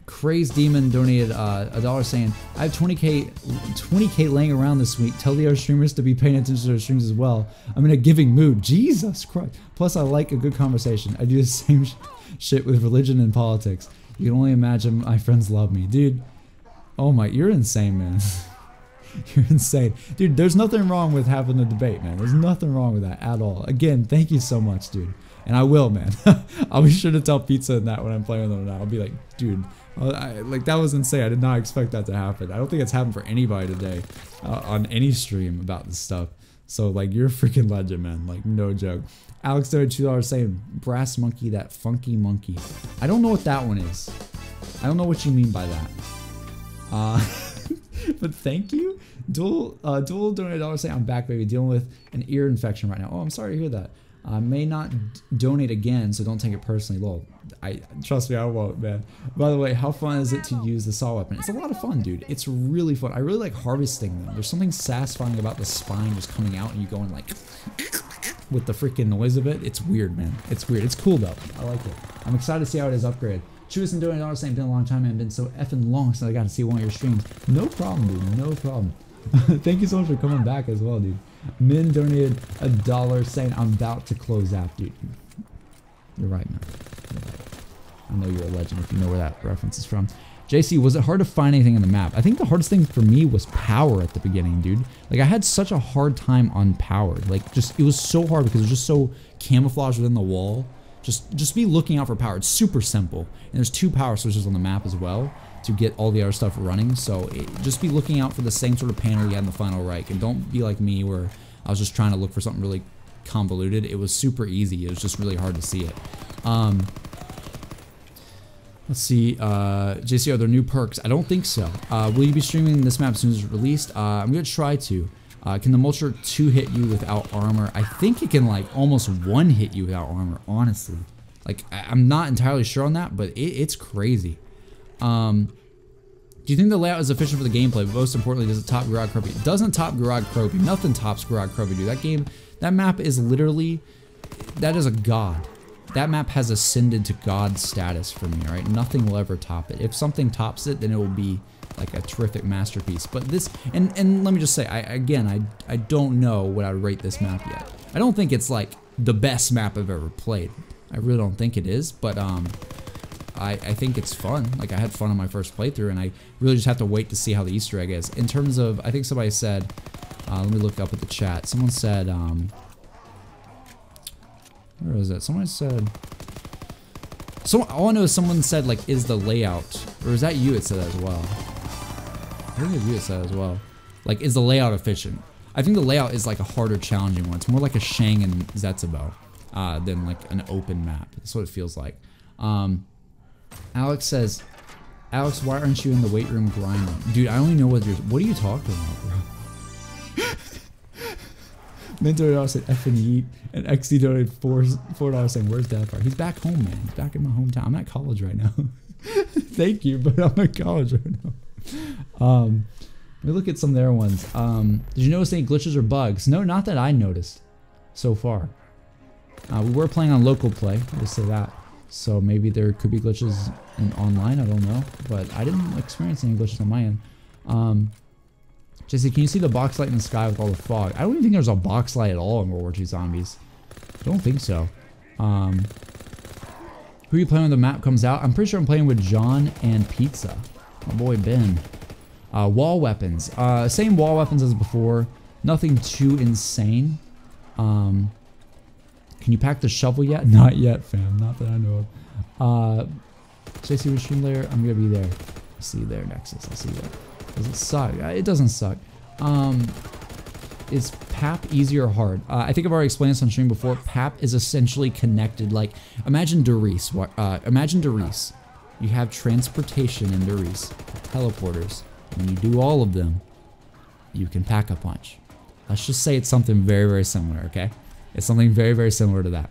Crazed Demon donated $1 saying, I have 20k laying around this week. Tell the other streamers to be paying attention to their streams as well. I'm in a giving mood. Jesus Christ. Plus, I like a good conversation. I do the same shit with religion and politics. You can only imagine my friends love me. Dude. Oh my, you're insane, man. You're insane. Dude, there's nothing wrong with having a debate, man. There's nothing wrong with that at all. Again, thank you so much, dude. And I will, man. I'll be sure to tell Pizza that when I'm playing with him now. I'll be like, dude, like that was insane. I did not expect that to happen. I don't think it's happened for anybody today on any stream about this stuff. So like, you're a freaking legend, man. Like, no joke. Alex donated $2 saying, brass monkey, that funky monkey. I don't know what that one is. I don't know what you mean by that. But thank you. Dual donated $1 saying, I'm back, baby, dealing with an ear infection right now. Oh, I'm sorry to hear that. May not donate again, so don't take it personally. Lol. Trust me, I won't, man. By the way, how fun is it to use the saw weapon? It's a lot of fun, dude. It's really fun. I really like harvesting them. There's something satisfying about the spine just coming out and you going like with the freaking noise of it. It's weird, man. It's weird. It's cool though. I like it. I'm excited to see how it is upgraded. Chewis and doing $1 saying, been a long time and been so effing long since I got to see one of your streams. No problem, dude. No problem. Thank you so much for coming back as well, dude. Min donated $1 saying, I'm about to close out, dude. You're right, man. You're right. I know you're a legend if you know where that reference is from. JC, was it hard to find anything in the map? I think the hardest thing for me was power at the beginning, dude. Like, I had such a hard time on power. Like, just, it was so hard because it was just so camouflaged within the wall. Just be looking out for power. It's super simple. And there's 2 power switches on the map as well to get all the other stuff running. So just be looking out for the same sort of panel you had in the Final Reich. And don't be like me where I was just trying to look for something really convoluted. It was super easy. It was just really hard to see it. Let's see. JC, are there new perks? I don't think so. Will you be streaming this map as soon as it's released? I'm going to try to. Can the Mulcher 2 hit you without armor? I think it can like almost 1 hit you without armor, honestly. Like, I'm not entirely sure on that, but it's crazy. Do you think the layout is efficient for the gameplay? But most importantly, does it top Garage Croby? It doesn't top Garage Croby. Nothing tops Garage Croby, dude. That map is literally, that is a god. That map has ascended to god status for me, right? Nothing will ever top it. If something tops it, then it will be like a terrific masterpiece. But this, and let me just say, I don't know what I would rate this map yet. I don't think it's like the best map I've ever played. I really don't think it is, but I think it's fun. Like, I had fun on my first playthrough, and I really just have to wait to see how the Easter egg is. In terms of, I think somebody said, let me look up at the chat. Someone said, where was it? Someone said, all I know is someone said, like, is the layout, or is that you that said that as well? I think it's you that said that as well. Like, is the layout efficient? I think the layout is like a harder, challenging one. It's more like a Shang and Zetsubo than like an open map. That's what it feels like. Alex says, Alex, why aren't you in the weight room grinding? Dude, I only know what are you talking about, bro? Mentor said F and yeet, and XD donated $4 saying, where's Dad Fire? He's back home, man. He's back in my hometown. I'm at college right now. Thank you, but I'm at college right now. Let me look at some of their ones. Did you notice any glitches or bugs? No, not that I noticed so far. We were playing on local play, we'll say that. So maybe there could be glitches in online, I don't know. But I didn't experience any glitches on my end. Jesse, can you see the box light in the sky with all the fog? I don't even think there's a box light at all in World War II Zombies. I don't think so. Who are you playing when the map comes out? I'm pretty sure I'm playing with John and Pizza. My boy Ben. Wall weapons. Same wall weapons as before. Nothing too insane. Can you pack the shovel yet? Not yet, fam. Not that I know of. JC with stream layer. I'm gonna be there. I'll see you there, Nexus. I'll see you there. Does it suck? It doesn't suck. Is PAP easy or hard? I think I've already explained this on stream before. PAP is essentially connected. Like, imagine Doris. Imagine Doris. You have transportation in Doris, teleporters. When you do all of them, you can pack a punch. Let's just say it's something very, very similar, okay? It's something very, very similar to that.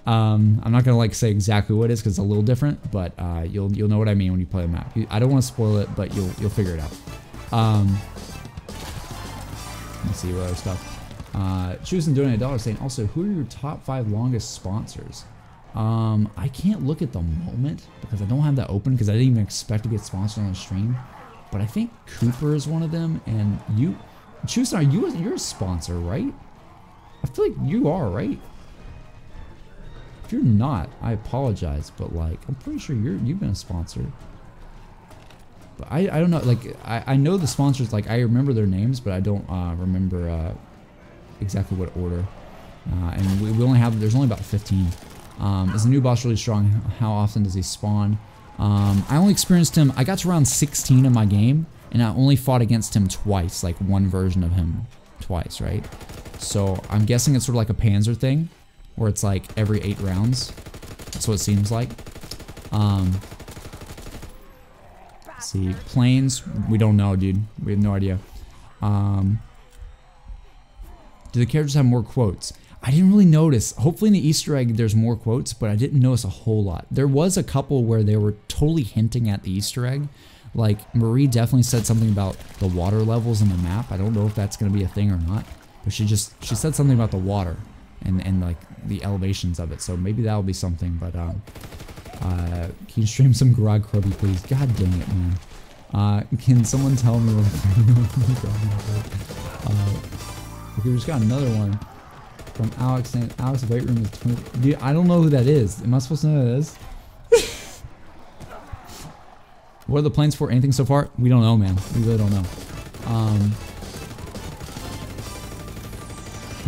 I'm not gonna like say exactly what it is because it's a little different, but you'll know what I mean when you play the map. I don't want to spoil it, but you'll figure it out. Let's see what other stuff. Choosing doing $1 saying also, who are your top 5 longest sponsors? I can't look at the moment because I don't have that open because I didn't even expect to get sponsored on the stream. But I think Cooper is one of them, and you, Choosing, you're a sponsor, right? I feel like you are, right? If you're not, I apologize, but like I'm pretty sure you've been a sponsor. But I don't know, like I know the sponsors, like I remember their names, but I don't remember exactly what order. And we only have, there's only about 15. Is the new boss really strong? How often does he spawn? I only experienced him, I got to round 16 in my game, and I only fought against him twice, like one version of him twice, right? So I'm guessing it's sort of like a Panzer thing, where it's like every 8 rounds. That's what it seems like. Let's see, planes, we don't know, dude. We have no idea. Do the characters have more quotes? I didn't really notice. Hopefully in the Easter egg there's more quotes, but I didn't notice a whole lot. There was a couple where they were totally hinting at the Easter egg. Like Marie definitely said something about the water levels in the map. I don't know if that's gonna be a thing or not, but she said something about the water and like the elevations of it. So maybe that'll be something. But can you stream some Grog Krubby, please? God dang it, man. Can someone tell me what okay, we just got another one from Alex saying Alex's weight room is 20. Dude, I don't know who that is. Am I supposed to know who that is? What are the plans for? Anything so far? We don't know, man. We really don't know.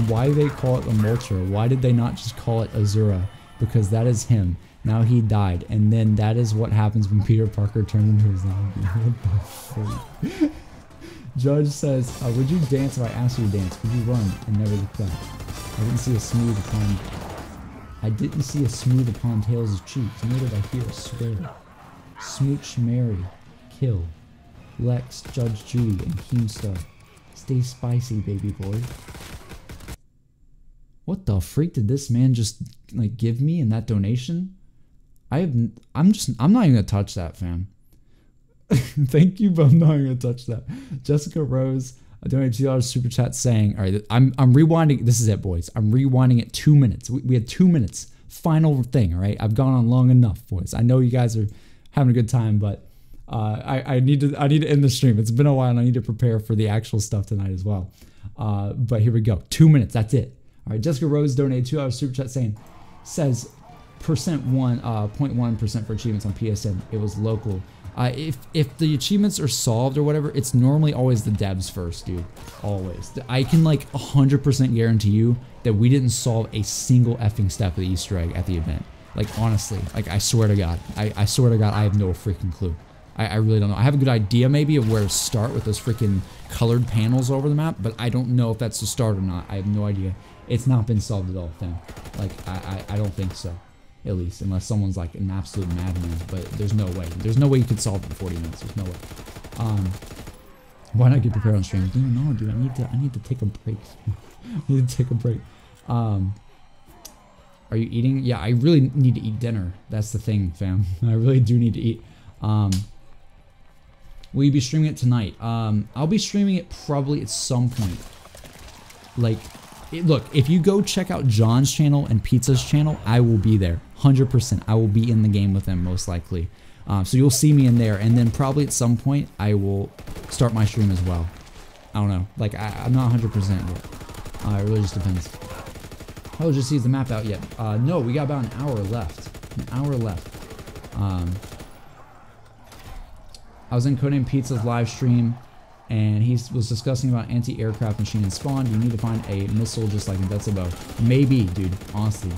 Why do they call it the Mulcher? Why did they not just call it Azura? Because that is him. Now he died, and then that is what happens when Peter Parker turns into a zombie. What the fuck? Judge says, would you dance if I asked you to dance? Would you run and never look back? I didn't see a smooth upon Tails' cheeks, nor did I hear a swear. Smooch Mary, kill. Lex, Judge Judy, and Keemstar. Stay spicy, baby boy. What the freak did this man just like give me in that donation? I'm not even gonna touch that, fam. Thank you, but I'm not even gonna touch that. Jessica Rose, I donated $2 super chat saying, all right, I'm rewinding. This is it, boys. I'm rewinding it 2 minutes. We had 2 minutes. Final thing, all right? I've gone on long enough, boys. I know you guys are having a good time, but I need to end the stream. It's been a while, and I need to prepare for the actual stuff tonight as well. But here we go. 2 minutes. That's it. All right. Jessica Rose donated $2 super chat says 0.1% for achievements on PSN. It was local. If the achievements are solved or whatever, it's normally always the devs first, dude. Always. I can like 100% guarantee you that we didn't solve a single effing step of the Easter egg at the event. Like honestly, like I swear to God, I swear to God, I have no freaking clue. I really don't know. I have a good idea maybe of where to start with those freaking colored panels over the map, but I don't know if that's the start or not. I have no idea. It's not been solved at all, fam. Like I don't think so. At least, unless someone's like an absolute madman, but there's no way. There's no way you could solve it in 40 minutes. There's no way. Why not get prepared on stream? Dude, no, dude, I need to take a break. I need to take a break. Are you eating? Yeah, I really need to eat dinner. That's the thing, fam. I really do need to eat. Will you be streaming it tonight? I'll be streaming it probably at some point. Like, Look, if you go check out John's channel and Pizza's channel, I will be there. 100%. I will be in the game with them most likely. So you'll see me in there, and then probably at some point I will start my stream as well. I don't know. Like, I'm not 100% yet. It really just depends. Oh, just sees the map out yet. No, we got about an hour left. An hour left. I was in Codename Pizza's live stream, and he was discussing about anti-aircraft machine and spawn. Do you need to find a missile just like in Detsabo? Maybe, dude. Honestly.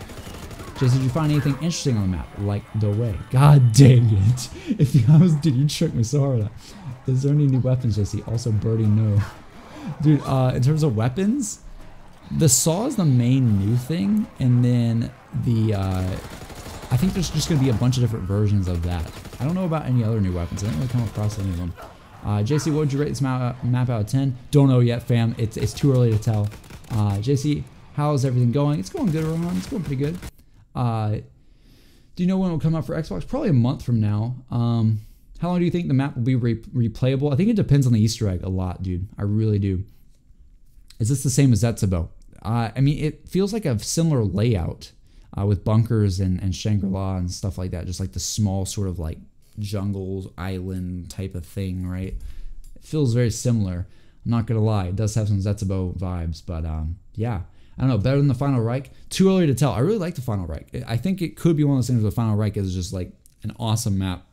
Jason, did you find anything interesting on the map? Like the way. God dang it. If you dude, you tricked me so hard. Is there any new weapons, JC? Also, birdie, no. Dude, in terms of weapons, the saw is the main new thing, and then the, I think there's just going to be a bunch of different versions of that. I don't know about any other new weapons. I didn't really come across any of them. JC, what would you rate this map out of 10? Don't know yet, fam. It's too early to tell. JC, how's everything going? It's going good, Rohan. It's going pretty good. Do you know when it will come out for Xbox? Probably a month from now. How long do you think the map will be replayable? I think it depends on the Easter egg a lot, dude. I really do. Is this the same as Zetsabo? I mean, it feels like a similar layout with bunkers and Shangri-La and stuff like that. Just like the small sort of like jungle island type of thing, right? It feels very similar. I'm not gonna lie, it does have some Zetsabo vibes, but yeah. I don't know, better than the Final Reich? Too early to tell. I really like the Final Reich. I think it could be one of those things where the Final Reich is just like an awesome map.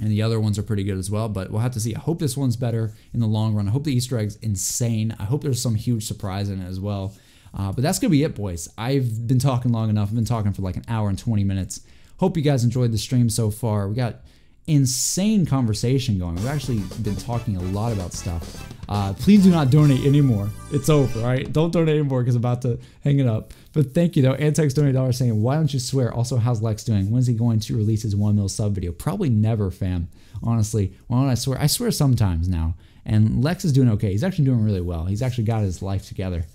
And the other ones are pretty good as well, but we'll have to see. I hope this one's better in the long run. I hope the Easter egg's insane. I hope there's some huge surprise in it as well. But that's going to be it, boys. I've been talking long enough. I've been talking for like an hour and 20 minutes. Hope you guys enjoyed the stream so far. We got insane conversation going. We've actually been talking a lot about stuff. Please do not donate anymore. It's over, all right? Don't donate anymore because I'm about to hang it up. But thank you, though. Antex donated $1 saying, why don't you swear? Also, how's Lex doing? When's he going to release his 1 mil sub video? Probably never, fam. Honestly, why don't I swear? I swear sometimes now. And Lex is doing okay. He's actually doing really well. He's actually got his life together.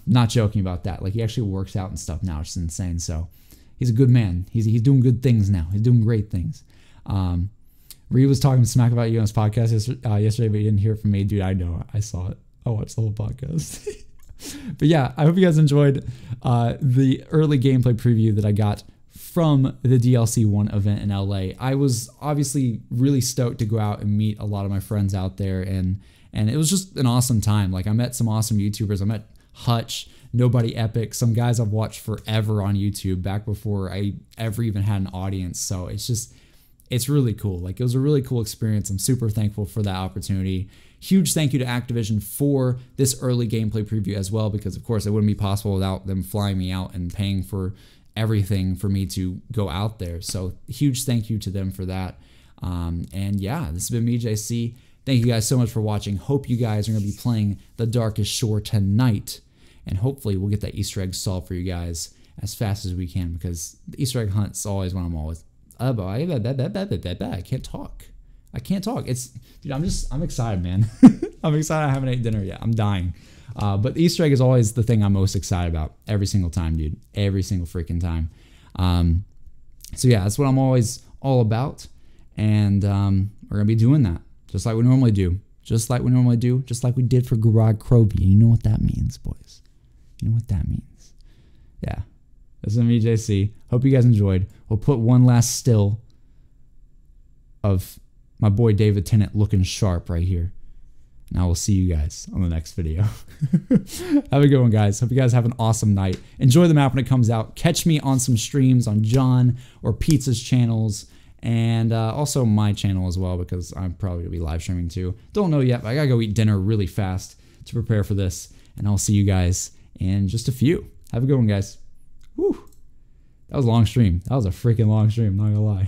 Not joking about that. Like, he actually works out and stuff now, which is insane. So he's a good man. He's doing good things now. He's doing great things. Reed was talking smack about you on his podcast yesterday, but you didn't hear it from me. Dude, I know. I saw it. I watched the whole podcast. But yeah, I hope you guys enjoyed the early gameplay preview that I got from the DLC 1 event in LA. I was obviously really stoked to go out and meet a lot of my friends out there, and it was just an awesome time. Like, I met some awesome YouTubers. I met Hutch, Nobody Epic, some guys I've watched forever on YouTube back before I ever even had an audience. So it's really cool. Like, it was a really cool experience. I'm super thankful for that opportunity. Huge thank you to Activision for this early gameplay preview as well, because of course it wouldn't be possible without them flying me out and paying for everything for me to go out there. So huge thank you to them for that. And yeah, this has been me, JC. Thank you guys so much for watching. Hope you guys are going to be playing The Darkest Shore tonight, and hopefully we'll get that Easter egg solved for you guys as fast as we can, because the Easter egg hunt's always one I'm always... I can't talk. I can't talk. Dude, I'm excited, man. I'm excited. I haven't ate dinner yet. I'm dying. But the Easter egg is always the thing I'm most excited about every single time, dude. Every single freaking time. So yeah, that's what I'm always all about. And we're going to be doing that just like we normally do. Just like we normally do. Just like we did for Garage Kroby. And you know what that means, boys. You know what that means. Yeah. This is me, JC. Hope you guys enjoyed. We'll put one last still of my boy David Tennant looking sharp right here. And I will see you guys on the next video. Have a good one, guys. Hope you guys have an awesome night. Enjoy the map when it comes out. Catch me on some streams on John or Pizza's channels, and also my channel as well, because I'm probably going to be live streaming too. Don't know yet, but I got to go eat dinner really fast to prepare for this. And I'll see you guys in just a few. Have a good one, guys. Whew. That was a long stream. That was a freaking long stream, not gonna lie.